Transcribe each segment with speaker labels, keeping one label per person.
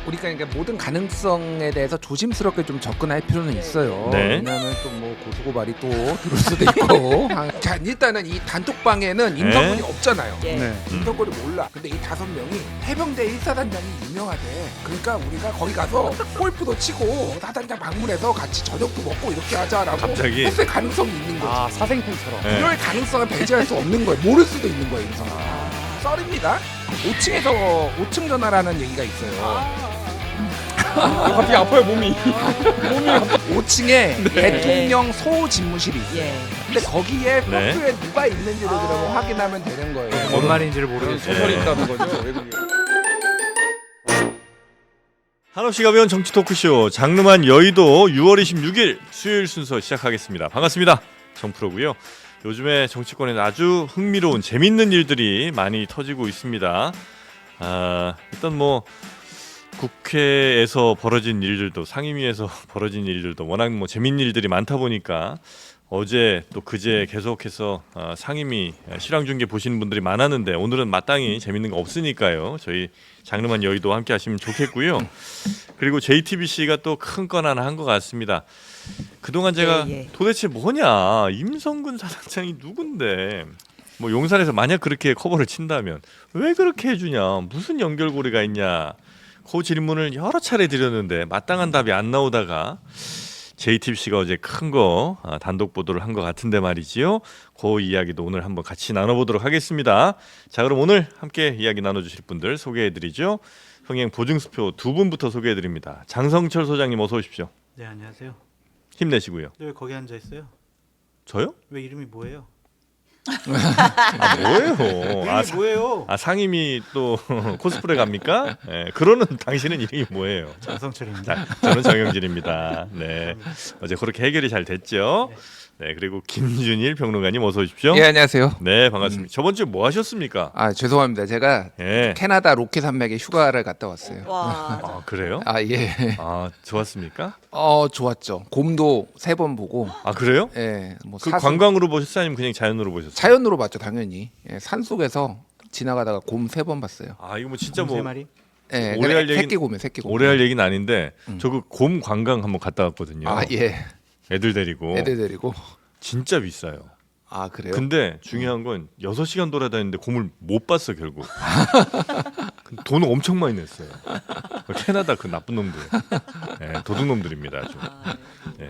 Speaker 1: 우리가 그러니까 모든 가능성에 대해서 조심스럽게 좀 접근할 필요는 있어요.
Speaker 2: 네.
Speaker 1: 왜냐하면 또 뭐 고소고발이 또 들을 수도 있고. 자, 일단은 이 단톡방에는 임성근이 없잖아요.
Speaker 3: 예.
Speaker 4: 네.
Speaker 1: 임성근이 몰라. 근데 이 5명이 해병대 1사단장이 유명하대. 그러니까 우리가 거기 가서 골프도 치고 사단장 방문해서 같이 저녁도 먹고 이렇게 하자라고
Speaker 2: 갑자기?
Speaker 1: 했을 가능성이 있는 거지.
Speaker 4: 아 사생팬처럼.
Speaker 2: 네.
Speaker 1: 이럴 가능성을 배제할 수 없는 거예요. 모를 수도 있는 거예요, 임성근. 썰입니다. 5층에서 5층 전화라는 얘기가 있어요.
Speaker 4: 갑자기 아파요 몸이.
Speaker 1: 5층에 대통령 소집무실이 있어요.
Speaker 3: 예.
Speaker 1: 근데 거기에
Speaker 2: 네.
Speaker 1: 평소에 누가 있는지를 그러면 확인하면 되는 거예요.
Speaker 4: 뭔 말인지를 모르겠어요. 소설이
Speaker 2: 네.
Speaker 4: 있다는 거죠. 외국에.
Speaker 2: 한없이 가벼운 정치 토크쇼 장르만 여의도 6월 26일 수요일 순서 시작하겠습니다. 반갑습니다. 정프로고요. 요즘에 정치권에는 아주 흥미로운 재밌는 일들이 많이 터지고 있습니다. 일단 뭐 국회에서 벌어진 일들도 상임위에서 벌어진 일들도 워낙 뭐 재밌는 일들이 많다 보니까 어제 또 그제 계속해서 상임위 실황중계 보시는 분들이 많았는데 오늘은 마땅히 재밌는 거 없으니까요. 저희 장르만 여의도 함께 하시면 좋겠고요. 그리고 JTBC가 또 큰 건 하나 한 것 같습니다. 그동안 제가
Speaker 3: 예.
Speaker 2: 도대체 뭐냐 임성근 사단장이 누군데 뭐 용산에서 만약 그렇게 커버를 친다면 왜 그렇게 해주냐 무슨 연결고리가 있냐 그 질문을 여러 차례 드렸는데 마땅한 답이 안 나오다가 JTBC가 어제 큰 거 단독 보도를 한 것 같은데 말이지요. 그 이야기도 오늘 한번 같이 나눠보도록 하겠습니다. 자, 그럼 오늘 함께 이야기 나눠주실 분들 소개해드리죠. 흥행 보증수표 두 분부터 소개해드립니다. 장성철 소장님 어서 오십시오.
Speaker 5: 네, 안녕하세요.
Speaker 2: 힘내시고요.
Speaker 5: 네, 왜 거기 앉아 있어요?
Speaker 2: 저요?
Speaker 5: 왜 이름이 뭐예요?
Speaker 2: 뭐예요?
Speaker 5: 이름이 뭐예요?
Speaker 2: 상임이 또 코스프레 갑니까? 네, 그러는 당신은 이름이 뭐예요?
Speaker 5: 장성철입니다.
Speaker 2: 저는 정영진입니다. 네, 어제 그렇게 해결이 잘 됐죠. 네, 그리고 김준일 평론가님 어서 오십시오.
Speaker 1: 예, 안녕하세요.
Speaker 2: 네, 반갑습니다. 저번 주에 뭐 하셨습니까?
Speaker 1: 아, 죄송합니다. 제가
Speaker 2: 예.
Speaker 1: 캐나다 로키 산맥에 휴가를 갔다 왔어요.
Speaker 3: 와.
Speaker 2: 아, 그래요?
Speaker 1: 아, 예.
Speaker 2: 좋았습니까?
Speaker 1: 좋았죠. 곰도 3번 보고.
Speaker 2: 아, 그래요?
Speaker 1: 예, 뭐
Speaker 2: 그
Speaker 1: 사슴-
Speaker 2: 관광으로 보셨어요? 아니면 그냥 자연으로 보셨어요?
Speaker 1: 자연으로 봤죠, 당연히. 예, 산 속에서 지나가다가 곰 3번 봤어요.
Speaker 2: 아, 이거 뭐 진짜
Speaker 5: 곰
Speaker 2: 뭐
Speaker 5: 세 마리?
Speaker 1: 예,
Speaker 2: 오래 할 얘기는-
Speaker 1: 새끼곰이에요, 새끼곰.
Speaker 2: 오래 할 얘기는 아닌데 저 그 곰 관광 한번 갔다 왔거든요.
Speaker 1: 아, 예.
Speaker 2: 애들 데리고.
Speaker 1: 애들 데리고.
Speaker 2: 진짜 비싸요.
Speaker 1: 아, 그래요?
Speaker 2: 근데 중요한 건 6시간 돌아다니는데 곰을 못 봤어 결국. 돈을 엄청 많이 냈어요. 캐나다 그 나쁜 놈들, 도둑놈들입니다. 아주.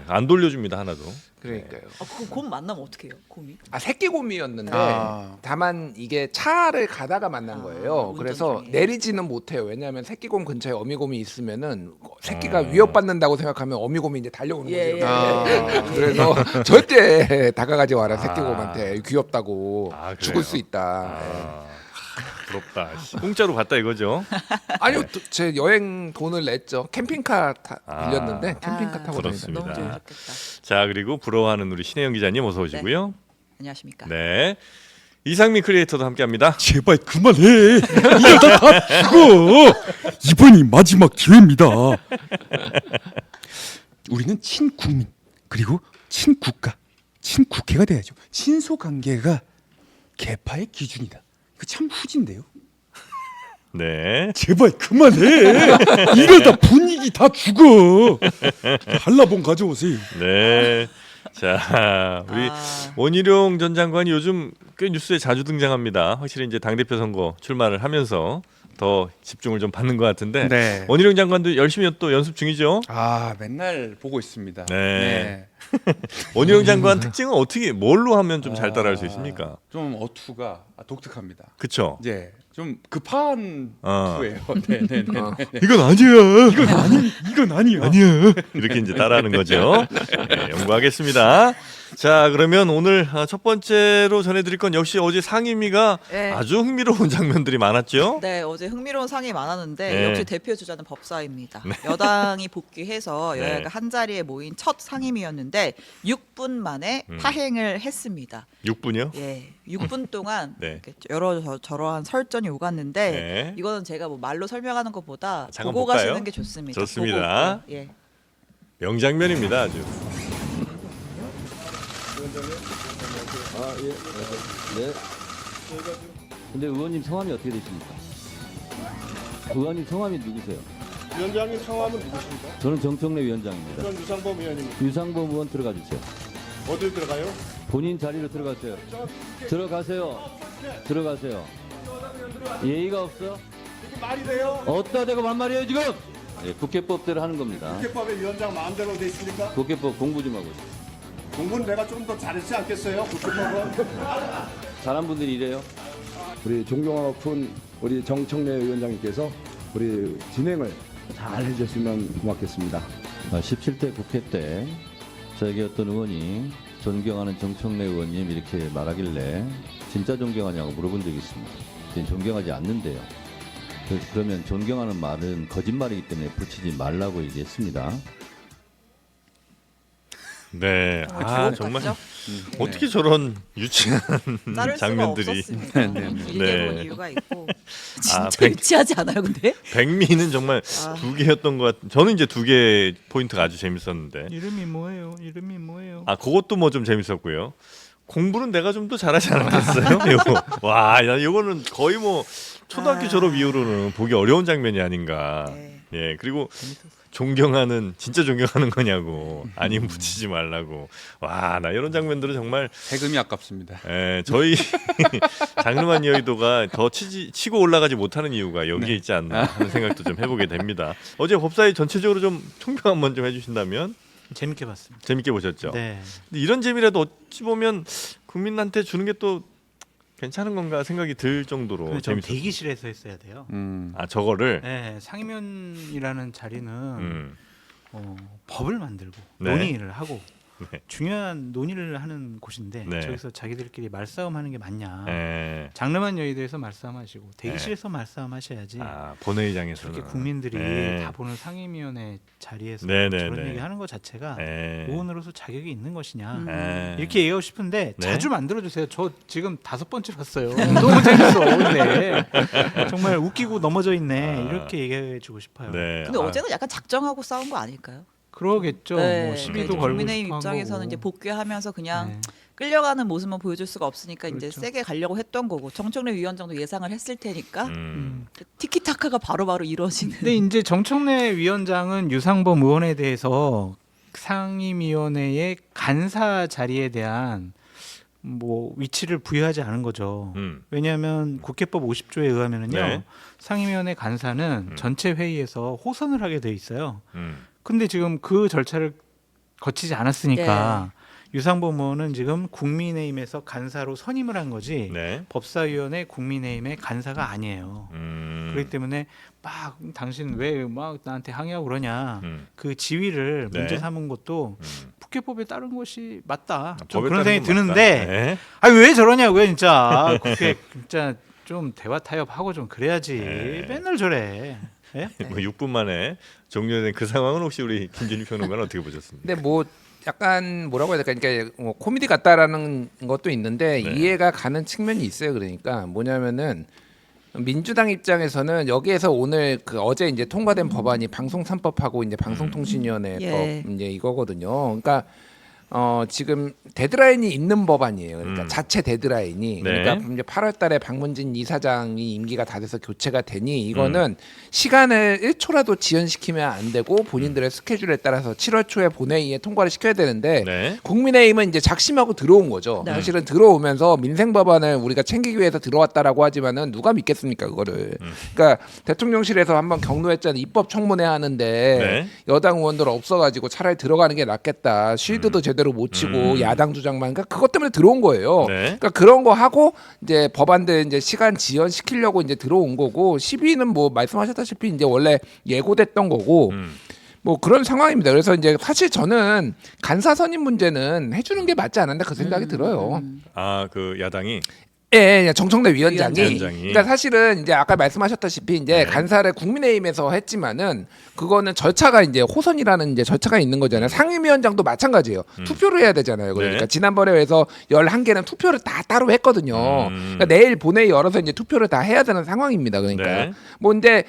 Speaker 2: 안 돌려줍니다 하나도.
Speaker 1: 그러니까요.
Speaker 3: 그 곰 만나면 어떡해요? 곰이?
Speaker 1: 아, 새끼곰이었는데
Speaker 4: 아.
Speaker 1: 다만 이게 차를 가다가 만난 거예요.
Speaker 3: 운전
Speaker 1: 그래서
Speaker 3: 중에.
Speaker 1: 내리지는 못해요. 왜냐하면 새끼곰 근처에 어미곰이 있으면은 새끼가
Speaker 2: 어.
Speaker 1: 위협받는다고 생각하면 어미곰이 이제 달려오는
Speaker 3: 예,
Speaker 1: 거죠.
Speaker 3: 예.
Speaker 4: 아.
Speaker 1: 그래서 절대 다가가지 마라. 새끼곰한테 귀엽다고
Speaker 2: 그래요?
Speaker 1: 죽을 수 있다.
Speaker 2: 아, 부럽다. 씨. 공짜로 봤다 이거죠?
Speaker 1: 아니요, 제 여행 돈을 냈죠. 캠핑카 빌렸는데 캠핑카 타고
Speaker 2: 그렇습니다.
Speaker 1: 다녔어요.
Speaker 3: 너무 좋겠다.
Speaker 2: 자 그리고 부러워하는 우리 신혜영 기자님 어서 오시고요.
Speaker 3: 안녕하십니까?
Speaker 2: 네. 이상민 크리에이터도 함께합니다.
Speaker 6: 제발 그만해. 이러다 다 죽어. 이번이 마지막 기회입니다. 우리는 친국민 그리고 친국가, 친국회가 돼야죠. 친소관계가 개파의 기준이다. 그 참 후진데요.
Speaker 2: 네.
Speaker 6: 제발 그만해. 이러다 분위기 다 죽어. 한라봉 가져오세요.
Speaker 2: 네. 자 우리 원희룡 전 장관이 요즘 꽤 뉴스에 자주 등장합니다. 확실히 이제 당대표 선거 출마를 하면서 더 집중을 좀 받는 것 같은데
Speaker 4: 네.
Speaker 2: 원희룡 장관도 열심히 또 연습 중이죠.
Speaker 4: 아 맨날 보고 있습니다.
Speaker 2: 네. 원희룡 장관 특징은 어떻게 뭘로 하면 좀 잘 따라할 수 있습니까?
Speaker 4: 좀 어투가 독특합니다.
Speaker 2: 그쵸?
Speaker 4: 네. 좀 급한
Speaker 2: 어.
Speaker 4: 투예요. 네네네.
Speaker 2: 이건 아니야.
Speaker 6: 이건 아니야.
Speaker 2: 아니야. 이렇게 이제 따라하는 거죠. 네, 연구하겠습니다. 자, 그러면 오늘 첫 번째로 전해드릴 건 역시 어제 상임위가
Speaker 3: 네.
Speaker 2: 아주 흥미로운 장면들이 많았죠.
Speaker 3: 네, 어제 흥미로운 상이 많았는데
Speaker 2: 네.
Speaker 3: 역시 대표 주자는 법사위입니다. 여당이 복귀해서
Speaker 2: 네.
Speaker 3: 여야가 한 자리에 모인 첫 상임위였는데 6분 만에 파행을 했습니다.
Speaker 2: 6분이요?
Speaker 3: 예, 6분 동안
Speaker 2: 네.
Speaker 3: 이렇게 저러한 설전이 오갔는데
Speaker 2: 네.
Speaker 3: 이거는 제가 뭐 말로 설명하는 것보다
Speaker 2: 잠깐
Speaker 3: 보고
Speaker 2: 볼까요?
Speaker 3: 가시는 게 좋습니다.
Speaker 2: 좋습니다.
Speaker 3: 보고, 예.
Speaker 2: 명장면입니다, 아주.
Speaker 7: 네. 근데 의원님 성함이 어떻게 되십니까? 의원님 성함이 누구세요? 위원장님 성함은 누구십니까?
Speaker 8: 저는 정청래 위원장입니다.
Speaker 7: 전 유상범 의원입니다.
Speaker 8: 유상범 의원 들어가 주세요.
Speaker 7: 어딜 들어가요?
Speaker 8: 본인 자리로 들어가세요. 들어가세요. 들어가세요. 예의가 없어?
Speaker 7: 이게 말이 돼요?
Speaker 8: 어디다 대고 반말이에요 지금? 예, 국회법대로 하는 겁니다.
Speaker 7: 국회법에 위원장 마음대로 돼 있습니까?
Speaker 8: 국회법 공부 좀 하고 있어요.
Speaker 7: 공부는 내가 좀 더 잘했지 않겠어요? 국회법은?
Speaker 8: 잘한 분들이 이래요.
Speaker 9: 우리 존경하고 큰 우리 정청래 위원장님께서 우리 진행을 잘 해주셨으면 고맙겠습니다.
Speaker 8: 17대 국회 때 저에게 어떤 의원이 존경하는 정청래 의원님 이렇게 말하길래 진짜 존경하냐고 물어본 적이 있습니다. 저는 존경하지 않는데요. 그러면 존경하는 말은 거짓말이기 때문에 붙이지 말라고 얘기했습니다.
Speaker 2: 네. 아,
Speaker 3: 주옥
Speaker 2: 정말
Speaker 3: 같죠?
Speaker 2: 어떻게 저런 유치한
Speaker 3: 자를 수가
Speaker 2: 장면들이.
Speaker 3: 없었습니다. 일대본
Speaker 2: 네.
Speaker 3: 이유가 있고
Speaker 2: 아,
Speaker 3: 진짜 유치하지 않아요, 근데?
Speaker 2: 백미는 정말
Speaker 3: 아.
Speaker 2: 두 개였던 것 같. 저는 이제 두 개 포인트가 아주 재밌었는데.
Speaker 5: 이름이 뭐예요? 이름이 뭐예요?
Speaker 2: 아, 그것도 뭐 좀 재밌었고요. 공부는 내가 좀 더 잘하지 않았겠어요? 이거. 와, 야, 이거는 거의 뭐 초등학교 졸업 이후로는 보기 어려운 장면이 아닌가.
Speaker 3: 네.
Speaker 2: 예, 그리고 존경하는 진짜 존경하는 거냐고 아니면 붙이지 말라고. 와, 나 이런 장면들은 정말
Speaker 4: 세금이 아깝습니다.
Speaker 2: 예, 저희 장르만 여의도가 더 치고 올라가지 못하는 이유가 여기에 있지 않나 하는 생각도 좀 해보게 됩니다. 어제 법사위 전체적으로 좀 총평 한번 좀 해주신다면.
Speaker 5: 재밌게 봤습니다.
Speaker 2: 재밌게 보셨죠?
Speaker 5: 네.
Speaker 2: 근데 이런 재미라도 어찌 보면 국민한테 주는 게 또 괜찮은 건가 생각이 들 정도로
Speaker 5: 전
Speaker 2: 재밌었어요.
Speaker 5: 대기실에서 했어야 돼요.
Speaker 2: 아, 저거를
Speaker 5: 네, 상임위원이라는 자리는
Speaker 2: 음.
Speaker 5: 법을 만들고
Speaker 2: 네.
Speaker 5: 논의를 하고
Speaker 2: 네.
Speaker 5: 중요한 논의를 하는 곳인데
Speaker 2: 네.
Speaker 5: 저기서 자기들끼리 말싸움하는 게 맞냐?
Speaker 2: 예.
Speaker 5: 장르만 여의도에서 말싸움하시고 대기실에서 말싸움하셔야지.
Speaker 2: 아, 본회의장에서는
Speaker 5: 그렇게 국민들이
Speaker 2: 네.
Speaker 5: 다 보는 상임위원회 자리에서
Speaker 2: 네, 네,
Speaker 5: 저런
Speaker 2: 네.
Speaker 5: 얘기하는 것 자체가
Speaker 2: 예.
Speaker 5: 의원으로서 자격이 있는 것이냐?
Speaker 2: 예.
Speaker 5: 이렇게 얘기하고 싶은데
Speaker 2: 네.
Speaker 5: 자주 만들어 주세요. 저 지금 5번째 봤어요. 너무 재밌어. 근데 정말 웃기고 넘어져 있네.
Speaker 2: 아.
Speaker 5: 이렇게 얘기해 주고 싶어요.
Speaker 2: 네.
Speaker 3: 근데
Speaker 2: 아,
Speaker 3: 어제는 약간 작정하고 싸운 거 아닐까요?
Speaker 5: 그러겠죠.
Speaker 3: 네,
Speaker 5: 뭐 시비도
Speaker 3: 그러니까
Speaker 5: 걸고
Speaker 3: 국민의힘
Speaker 5: 싶어
Speaker 3: 입장에서는
Speaker 5: 하고.
Speaker 3: 이제 복귀하면서 그냥
Speaker 5: 네.
Speaker 3: 끌려가는 모습만 보여줄 수가 없으니까 이제
Speaker 5: 그렇죠.
Speaker 3: 세게 가려고 했던 거고 정청래 위원장도 예상을 했을 테니까
Speaker 2: 음.
Speaker 3: 티키타카가 바로바로 이루어지는.
Speaker 5: 근데 이제 정청래 위원장은 유상범 의원에 대해서 상임위원회의 간사 자리에 대한 뭐 위치를 부여하지 않은 거죠. 왜냐하면 국회법 50조에 의하면은요
Speaker 2: 네.
Speaker 5: 상임위원회 간사는 전체 회의에서 호선을 하게 돼 있어요.
Speaker 2: 음.
Speaker 5: 근데 지금 그 절차를 거치지 않았으니까 유상범 의원은 지금 국민의힘에서 간사로 선임을 한 거지
Speaker 2: 네.
Speaker 5: 법사위원회 국민의힘의 간사가 아니에요. 그렇기 때문에 막 당신 왜 막 나한테 항의하고 그러냐 그 지위를
Speaker 2: 네.
Speaker 5: 문제 삼은 것도 국회법에 따른 것이 맞다. 좀
Speaker 2: 법에
Speaker 5: 그런
Speaker 2: 따른
Speaker 5: 생각이
Speaker 2: 건 맞다.
Speaker 5: 드는데
Speaker 2: 네.
Speaker 5: 아니 왜 저러냐고요 진짜. 국회 진짜 좀 대화 타협하고 좀 그래야지.
Speaker 2: 네.
Speaker 5: 맨날 저래. 예?
Speaker 2: 뭐 6분 만에 종료된 그 상황은 혹시 우리 김진일 평론가는 어떻게 보셨습니까?
Speaker 1: 근데 뭐 약간 뭐라고 해야 될까? 그러니까 뭐 코미디 같다라는 것도 있는데
Speaker 2: 네.
Speaker 1: 이해가 가는 측면이 있어요. 그러니까 뭐냐면은 민주당 입장에서는 여기에서 오늘 그 어제 이제 통과된 법안이 방송 3법하고 이제 방송통신위원회
Speaker 3: 예.
Speaker 1: 법 이제 이거거든요. 그러니까 지금 데드라인이 있는 법안이에요. 그러니까 자체 데드라인이.
Speaker 2: 네.
Speaker 1: 그러니까 이제 8월달에 박문진 이사장이 임기가 다 돼서 교체가 되니 이거는 시간을 1초라도 지연시키면 안 되고 본인들의 스케줄에 따라서 7월 초에 본회의에 통과를 시켜야 되는데
Speaker 2: 네.
Speaker 1: 국민의힘은 이제 작심하고 들어온 거죠.
Speaker 3: 네.
Speaker 1: 사실은 들어오면서 민생 법안을 우리가 챙기기 위해서 들어왔다라고 하지만은 누가 믿겠습니까 그거를. 그러니까 대통령실에서 한번 경로했잖아요. 입법 청문회 하는데
Speaker 2: 네.
Speaker 1: 여당 의원들 없어가지고 차라리 들어가는 게 낫겠다. 쉴드도 제대로 못 치고 야당 주장만. 그러니까 그것 때문에 들어온 거예요.
Speaker 2: 네.
Speaker 1: 그러니까 그런 거 하고 이제 법안들 이제 시간 지연시키려고 이제 들어온 거고 12는 뭐 말씀하셨다시피 이제 원래 예고됐던 거고. 뭐 그런 상황입니다. 그래서 이제 사실 저는 간사 선임 문제는 해주는 게 맞지 않았나 그 생각이 들어요.
Speaker 2: 아, 그 야당이
Speaker 1: 예, 정청래 위원장이.
Speaker 2: 위원장이.
Speaker 1: 그러니까 사실은 이제 아까 말씀하셨다시피 이제
Speaker 2: 네.
Speaker 1: 간사를 국민의힘에서 했지만은 그거는 절차가 이제 호선이라는 이제 절차가 있는 거잖아요. 상임위원장도 마찬가지예요. 투표를 해야 되잖아요. 그러니까
Speaker 2: 네.
Speaker 1: 지난번에 해서 11개는 투표를 다 따로 했거든요. 그러니까 내일 본회의 열어서 이제 투표를 다 해야 되는 상황입니다. 그러니까
Speaker 2: 네.
Speaker 1: 뭐 근데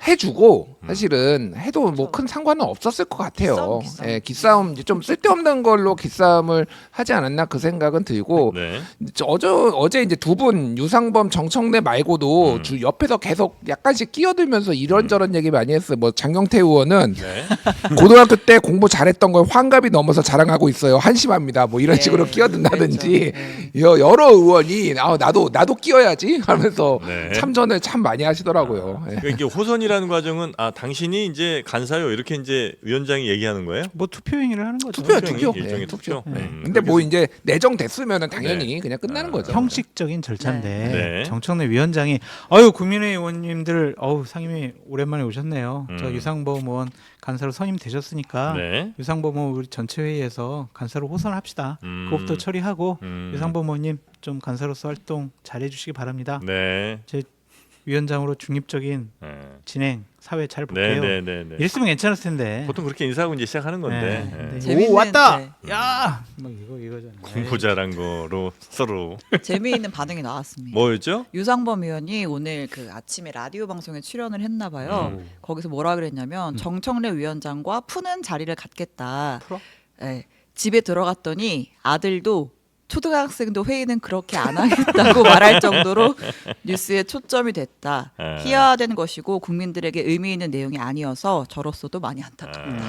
Speaker 1: 해주고 사실은 해도 뭐 큰 상관은 없었을 것 같아요.
Speaker 3: 기싸움.
Speaker 1: 예, 기싸움 이제 좀 쓸데없는 걸로 기싸움을 하지 않았나 그 생각은 들고
Speaker 2: 네.
Speaker 1: 어제 이제 두 분 유상범 정청래 말고도 주 옆에서 계속 약간씩 끼어들면서 이런저런 얘기 많이 했어요. 뭐 장경태 의원은
Speaker 2: 네.
Speaker 1: 고등학교 때 공부 잘했던 걸 환갑이 넘어서 자랑하고 있어요. 한심합니다. 뭐 이런
Speaker 3: 네,
Speaker 1: 식으로 끼어든다든지
Speaker 3: 그렇죠.
Speaker 1: 여러 의원이 나도 끼어야지 하면서
Speaker 2: 네.
Speaker 1: 참전을 참 많이 하시더라고요. 예.
Speaker 2: 그러니까 이게 호선이라는 과정은 당신이 이제 간사요 이렇게 이제 위원장이 얘기하는 거예요?
Speaker 5: 뭐 투표 행위를 하는 거죠.
Speaker 1: 투표야,
Speaker 2: 일종의-
Speaker 1: 투표.
Speaker 2: 일종의
Speaker 1: 예,
Speaker 2: 투표.
Speaker 1: 근데 뭐 이제 내정 됐으면은 당연히 그냥 끝나는 거죠.
Speaker 5: 형식적인 절차인데
Speaker 2: 네.
Speaker 5: 정청래 위원장이 아유 국민의 의원님들 상임위 오랜만에 오셨네요. 저
Speaker 2: 음.
Speaker 5: 유상범 의원 간사로 선임되셨으니까
Speaker 2: 네.
Speaker 5: 유상범 의원 우리 전체 회의에서 간사로 호선합시다. 그것부터 처리하고 유상범 의원님 좀 간사로서 활동 잘해주시기 바랍니다.
Speaker 2: 네.
Speaker 5: 제 위원장으로 중립적인
Speaker 2: 네.
Speaker 5: 진행 사회 잘 볼게요.
Speaker 2: 네네네.
Speaker 5: 이랬으면 괜찮을 텐데.
Speaker 2: 보통 그렇게 인사하고 이제 시작하는 건데 네.
Speaker 3: 재밌는,
Speaker 5: 오 왔다.
Speaker 3: 네.
Speaker 5: 야, 막 이거잖아요.
Speaker 2: 공부 잘한 거로 서로
Speaker 3: 재미있는 반응이 나왔습니다.
Speaker 2: 뭐였죠?
Speaker 3: 유상범 의원이 오늘 그 아침에 라디오 방송에 출연을 했나 봐요. 거기서 뭐라 그랬냐면 정청래 위원장과 푸는 자리를 갖겠다. 네, 집에 들어갔더니 아들도 초등학생도 회의는 그렇게 안 하겠다고 말할 정도로 뉴스에 초점이 됐다. 희화화된 것이고 국민들에게 의미 있는 내용이 아니어서 저로서도 많이 안타깝다.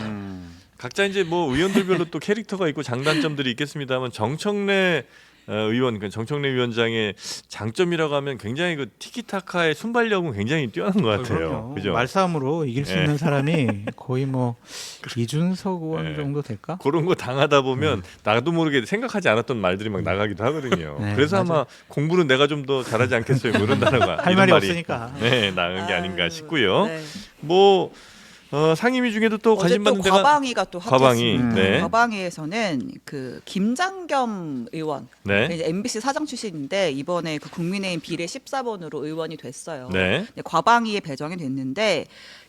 Speaker 2: 각자 이제 뭐 의원들별로 또 캐릭터가 있고 장단점들이 있겠습니다만 정청래 의원, 그 정청래 위원장의 장점이라고 하면 굉장히 그 티키타카의 순발력은 굉장히 뛰어난 것 같아요.
Speaker 5: 그럼요.
Speaker 2: 그죠?
Speaker 5: 말싸움으로 이길 수
Speaker 2: 네.
Speaker 5: 있는 사람이 거의 뭐 이준석 의원
Speaker 2: 네.
Speaker 5: 정도 될까?
Speaker 2: 그런 거 당하다 보면 나도 모르게 생각하지 않았던 말들이 막 나가기도 하거든요.
Speaker 5: 네,
Speaker 2: 그래서
Speaker 5: 맞아요.
Speaker 2: 아마 공부는 내가 좀 더 잘하지 않겠어요. 뭐 이런 단어가
Speaker 5: 할
Speaker 2: 이런
Speaker 5: 말이
Speaker 2: 말이
Speaker 5: 없으니까.
Speaker 2: 네, 나은 게 아닌가 싶고요.
Speaker 3: 네.
Speaker 2: 뭐 상임위 중에도 또
Speaker 3: 어제
Speaker 2: 관심
Speaker 3: 또
Speaker 2: 받는 데가
Speaker 3: 과방위가 또
Speaker 2: 과방위.
Speaker 3: 핫했습니다.
Speaker 2: 네.
Speaker 3: 과방위에서는 그 김장겸 의원,
Speaker 2: 네.
Speaker 3: 이제 MBC 사장 출신인데 이번에 그 국민의힘 비례 14번으로 의원이 됐어요.
Speaker 2: 네.
Speaker 3: 과방위에 배정이 됐는데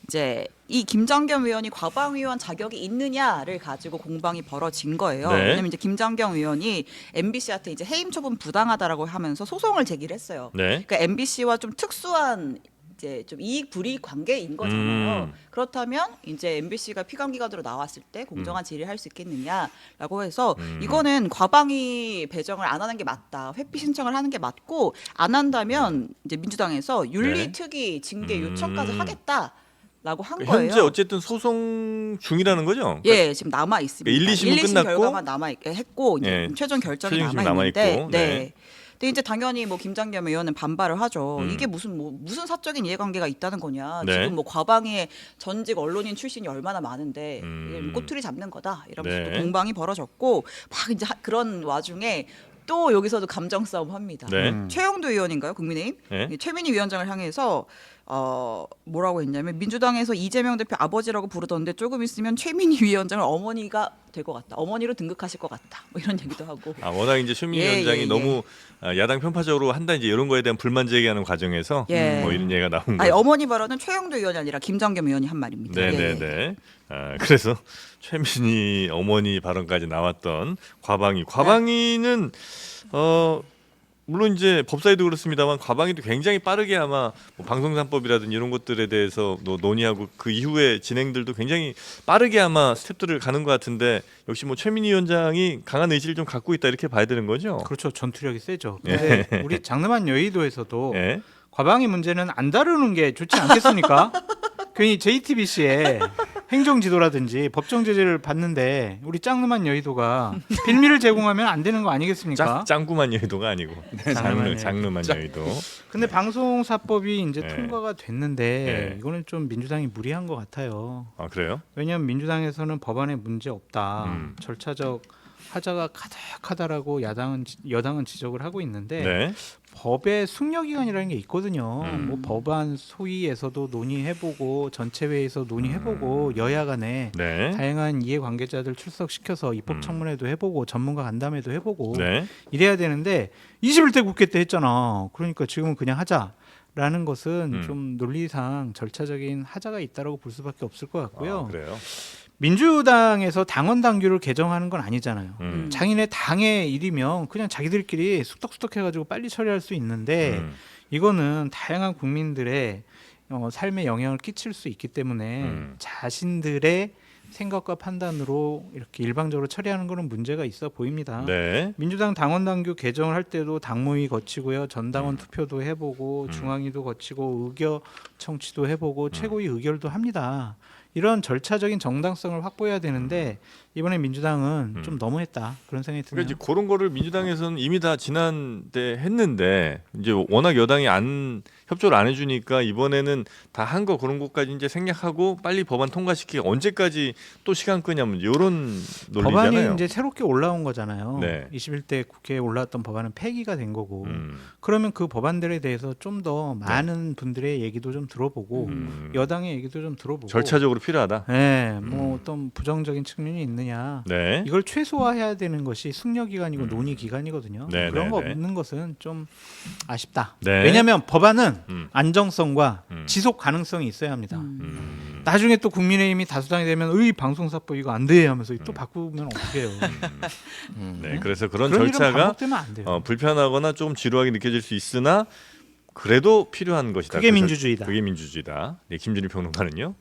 Speaker 3: 이제 이 김장겸 의원이 과방위원 자격이 있느냐를 가지고 공방이 벌어진 거예요.
Speaker 2: 네.
Speaker 3: 왜냐면 이제 김장겸 의원이 MBC한테 이제 해임 처분 부당하다라고 하면서 소송을 제기를 했어요.
Speaker 2: 네.
Speaker 3: 그러니까 MBC와 좀 특수한 이제 좀 이익 불이익 관계인 거잖아요. 그렇다면 이제 MBC가 피감기관으로 나왔을 때 공정한 질의할 수 있겠느냐라고 해서 이거는 과방위 배정을 안 하는 게 맞다. 회피 신청을 하는 게 맞고 안 한다면 이제 민주당에서 윤리특위 징계 요청까지 하겠다라고 한 거예요.
Speaker 2: 현재 어쨌든 소송 중이라는 거죠?
Speaker 3: 예, 지금 남아 있습니다.
Speaker 2: 그러니까 1, 2심은
Speaker 3: 1, 2심
Speaker 2: 끝났고
Speaker 3: 결과만 남아 했고 이제
Speaker 2: 예,
Speaker 3: 최종 결정이
Speaker 2: 최종 심이
Speaker 3: 남아 있는데
Speaker 2: 남아있고, 네.
Speaker 3: 근데 이제 당연히 뭐 김장겸 의원은 반발을 하죠. 이게 무슨 사적인 이해관계가 있다는 거냐.
Speaker 2: 네.
Speaker 3: 지금 뭐 과방위에 전직 언론인 출신이 얼마나 많은데
Speaker 2: 음.
Speaker 3: 꼬투리 잡는 거다. 이러면서
Speaker 2: 네.
Speaker 3: 또 공방이 벌어졌고 막 이제 그런 와중에 또 여기서도 감정 싸움 합니다.
Speaker 2: 네.
Speaker 3: 최영도 의원인가요, 국민의힘?
Speaker 2: 네.
Speaker 3: 최민희 위원장을 향해서 뭐라고 했냐면 민주당에서 이재명 대표 아버지라고 부르던데 조금 있으면 최민희 위원장을 어머니가 될 것 같다. 어머니로 등극하실 것 같다. 뭐 이런 얘기도 하고.
Speaker 2: 워낙 이제 최민희
Speaker 3: 예,
Speaker 2: 위원장이
Speaker 3: 예, 예.
Speaker 2: 너무 야당 편파적으로 한다 이제 이런 거에 대한 불만 제기하는 과정에서
Speaker 3: 예.
Speaker 2: 뭐 이런 얘기가 나온
Speaker 3: 아니
Speaker 2: 거죠.
Speaker 3: 어머니 발언은 최영도 의원이 아니라 김장겸 의원이 한 말입니다. 예, 예.
Speaker 2: 네네네. 그래서 최민희 어머니 발언까지 나왔던 과방위는 물론 이제 법사위도 그렇습니다만 과방위도 굉장히 빠르게 아마 뭐 방송산법이라든지 이런 것들에 대해서 논의하고 그 이후에 진행들도 굉장히 빠르게 아마 스텝들을 가는 것 같은데 역시 뭐 최민희 위원장이 강한 의지를 좀 갖고 있다 이렇게 봐야 되는 거죠.
Speaker 5: 그렇죠. 전투력이 세죠. 근데 우리 장르만 여의도에서도
Speaker 2: 예.
Speaker 5: 과방위 문제는 안 다루는 게 좋지 않겠습니까? 괜히 JTBC에 행정지도라든지 법정 제재를 받는데 우리 짱누만 여의도가 빌미를 제공하면 안 되는 거 아니겠습니까?
Speaker 2: 짱구만 여의도가 아니고
Speaker 5: 장르만
Speaker 2: 장르만 여의도.
Speaker 5: 근데 방송사법이 이제
Speaker 2: 네.
Speaker 5: 통과가 됐는데
Speaker 2: 네.
Speaker 5: 이거는 좀 민주당이 무리한 것 같아요.
Speaker 2: 아 그래요?
Speaker 5: 왜냐하면 민주당에서는 법안에 문제 없다, 절차적 하자가 가득하다라고 여당은 지적을 하고 있는데
Speaker 2: 네.
Speaker 5: 법의 숙려기간이라는 게 있거든요. 뭐 법안 소위에서도 논의해보고 전체 회의에서 논의해보고 여야 간에
Speaker 2: 네.
Speaker 5: 다양한 이해관계자들 출석시켜서 입법청문회도 해보고 전문가 간담회도 해보고
Speaker 2: 네.
Speaker 5: 이래야 되는데 21대 국회 때 했잖아. 그러니까 지금은 그냥 하자라는 것은 좀 논리상 절차적인 하자가 있다라고 볼 수밖에 없을 것 같고요.
Speaker 2: 아, 그래요.
Speaker 5: 민주당에서 당원 당규를 개정하는 건 아니잖아요.
Speaker 2: 음.
Speaker 5: 자기네 당의 일이면 그냥 자기들끼리 숙덕숙덕 해가지고 빨리 처리할 수 있는데 이거는 다양한 국민들의 삶에 영향을 끼칠 수 있기 때문에 자신들의 생각과 판단으로 이렇게 일방적으로 처리하는 거는 문제가 있어 보입니다.
Speaker 2: 네.
Speaker 5: 민주당 당원 당규 개정을 할 때도 당무위 거치고요, 전당원 투표도 해보고 중앙위도 거치고 의견 청취도 해보고 최고위 의결도 합니다. 이런 절차적인 정당성을 확보해야 되는데 이번에 민주당은 좀 너무했다 그런 생각이 드네요.
Speaker 2: 그러니까 이제 그런 거를 민주당에서는 이미 다 지난때 했는데 이제 워낙 여당이 협조를 안 해주니까 이번에는 다 한 거 그런 것까지 이제 생략하고 빨리 법안 통과시키기 언제까지 또 시간 끄냐면 이런 논리잖아요.
Speaker 5: 법안이 이제 새롭게 올라온 거잖아요.
Speaker 2: 네.
Speaker 5: 21대 국회에 올라왔던 법안은 폐기가 된 거고 그러면 그 법안들에 대해서 좀 더 많은 분들의 얘기도 좀 들어보고 여당의 얘기도 좀 들어보고
Speaker 2: 절차적으로 필요하다.
Speaker 5: 네, 뭐 어떤 부정적인 측면이 있느냐
Speaker 2: 네.
Speaker 5: 이걸 최소화해야 되는 것이 숙려 기간이고 논의 기간이거든요.
Speaker 2: 네,
Speaker 5: 그런
Speaker 2: 네,
Speaker 5: 거
Speaker 2: 네.
Speaker 5: 없는 것은 좀 아쉽다.
Speaker 2: 네.
Speaker 5: 왜냐하면 법안은
Speaker 2: 음.
Speaker 5: 안정성과 지속 가능성이 있어야 합니다. 나중에 또 국민의힘이 다수당이 되면 의 방송사법 이거 안 돼 하면서 또 바꾸면 어떡해요.
Speaker 2: 네. 그래서 그런
Speaker 5: 그런 일은
Speaker 2: 절차가
Speaker 5: 반복되면 안 돼요.
Speaker 2: 불편하거나 조금 지루하게 느껴질 수 있으나 그래도 필요한 것이다.
Speaker 5: 그게
Speaker 2: 그래서
Speaker 5: 민주주의다.
Speaker 2: 그게 민주주의다. 네, 김준일 평론가는요.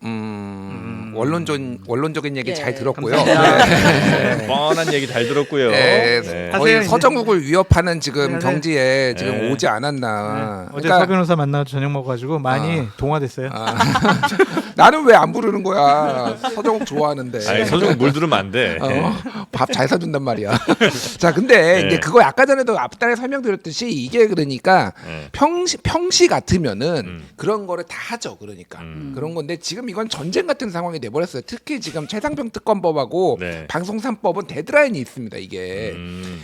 Speaker 1: 원론적인 얘기
Speaker 3: 예,
Speaker 1: 잘 들었고요.
Speaker 2: 네. 뻔한 얘기 잘 들었고요.
Speaker 1: 네,
Speaker 2: 네.
Speaker 1: 거의
Speaker 5: 하세요,
Speaker 1: 서정국을 위협하는 지금
Speaker 5: 네, 네.
Speaker 1: 경지에 지금
Speaker 2: 네.
Speaker 1: 오지 않았나.
Speaker 5: 어제 서 변호사 만나서 저녁 먹어가지고 많이 동화됐어요.
Speaker 1: 나는 왜 안 부르는 거야? 서정국 좋아하는데.
Speaker 2: 아니, 서정 물 들으면 안 돼.
Speaker 1: 밥 잘 사준단 말이야. 자, 근데
Speaker 2: 네.
Speaker 1: 이제 그거 아까 전에도 앞단에 설명드렸듯이 이게 그러니까
Speaker 2: 네.
Speaker 1: 평시 같으면은 그런 거를 다 하죠. 그러니까 그런 건데 지금 이건 전쟁 같은 상황이 돼버렸어요. 특히 지금 최상병 특검법하고
Speaker 2: 네.
Speaker 1: 방송 3법은 데드라인이 있습니다. 이게.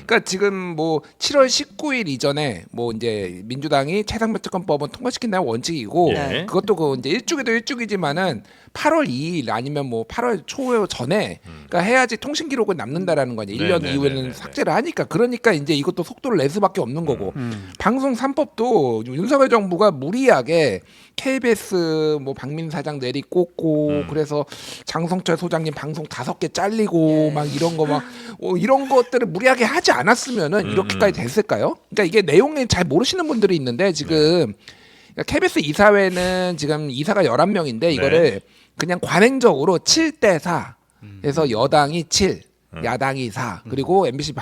Speaker 1: 그러니까 지금 뭐 7월 19일 이전에 뭐 이제 민주당이 최상병 특검법은 통과시킨다는 원칙이고
Speaker 2: 네.
Speaker 1: 그것도 그 이제 일주기도 일주기지만은 8월 2일 아니면 뭐 8월 초 전에 그러니까 해야지 통신 기록을 남는다라는 거 아니에요. 1년
Speaker 2: 네, 네,
Speaker 1: 이후에는
Speaker 2: 네, 네.
Speaker 1: 삭제를 하니까 그러니까 이제 이것도 속도를 낼 수밖에 없는 거고 방송 3법도 윤석열 정부가 무리하게 KBS 뭐 박민 사장 내리꽂고 그래서 장성철 소장님 방송 5개 잘리고 막 이런 거 막 이런 것들을 무리하게 하지 않았으면은 이렇게까지 됐을까요? 그러니까 이게 내용을 잘 모르시는 분들이 있는데 지금 그러니까 KBS 이사회는 지금 이사가 11명인데 이거를 그냥 관행적으로 7대4 해서 여당이 7 야당이 4 그리고 MBC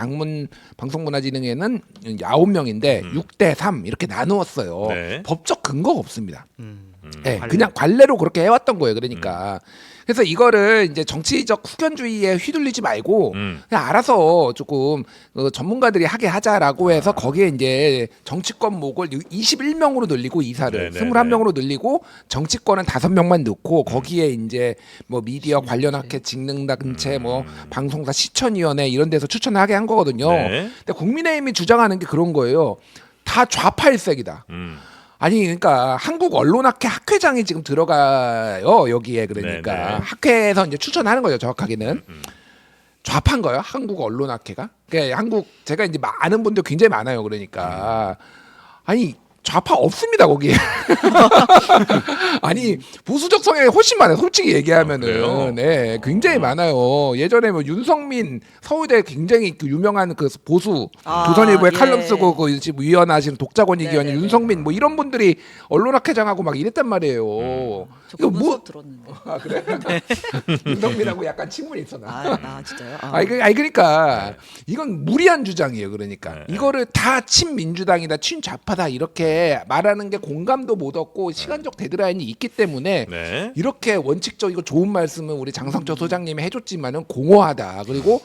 Speaker 1: 방송문화진흥회는 9명인데 6대3 이렇게 나누었어요.
Speaker 2: 네.
Speaker 1: 법적 근거가 없습니다. 네,
Speaker 5: 관례.
Speaker 1: 그냥 관례로 그렇게 해왔던 거예요. 그러니까 그래서 이거를 이제 정치적 후견주의에 휘둘리지 말고 그냥 알아서 조금 전문가들이 하게 하자라고 해서 거기에 이제 정치권 목을 21명으로 늘리고 이사를
Speaker 2: 네네네.
Speaker 1: 21명으로 늘리고 정치권은 5명만 넣고 거기에 이제 뭐 미디어 관련 학회 직능단체 뭐 방송사 시천위원회 이런 데서 추천을 하게 한 거거든요.
Speaker 2: 네.
Speaker 1: 근데 국민의힘이 주장하는 게 그런 거예요. 다 좌파일색이다. 아니 그러니까 한국 언론학회 학회장이 지금 들어가요 여기에 그러니까
Speaker 2: 네네.
Speaker 1: 학회에서 이제 추천하는 거죠 정확하게는 좌파인 거예요 한국 언론학회가 그러니까 한국 제가 이제 아는 분들 굉장히 많아요 그러니까 아니 좌파 없습니다 거기에 아니 보수적 성향이 훨씬 많아요 솔직히 얘기하면은
Speaker 2: 그래요?
Speaker 1: 네 굉장히 많아요 예전에 뭐 윤성민 서울대 굉장히 그 유명한 그 보수 조선일보에
Speaker 3: 예.
Speaker 1: 칼럼 쓰고 그 지금 위원하시는 독자권익 위원이
Speaker 3: 네네네.
Speaker 1: 윤성민 뭐 이런 분들이 언론학회장하고 막 이랬단 말이에요
Speaker 3: 저
Speaker 1: 이거
Speaker 3: 그분
Speaker 1: 뭐
Speaker 3: 수업 들었는데.
Speaker 1: 아 그래 윤성민하고 약간 친분이 있어 나
Speaker 3: 진짜요?
Speaker 1: 아니 그러니까 이건 무리한 주장이에요. 그러니까 이거를 다 친민주당이다, 친좌파다 이렇게 말하는 게 공감도 못 얻고 시간적 데드라인이 있기 때문에
Speaker 2: 네.
Speaker 1: 이렇게 원칙적이고 좋은 말씀을 우리 장성철 소장님이 해줬지만은 공허하다. 그리고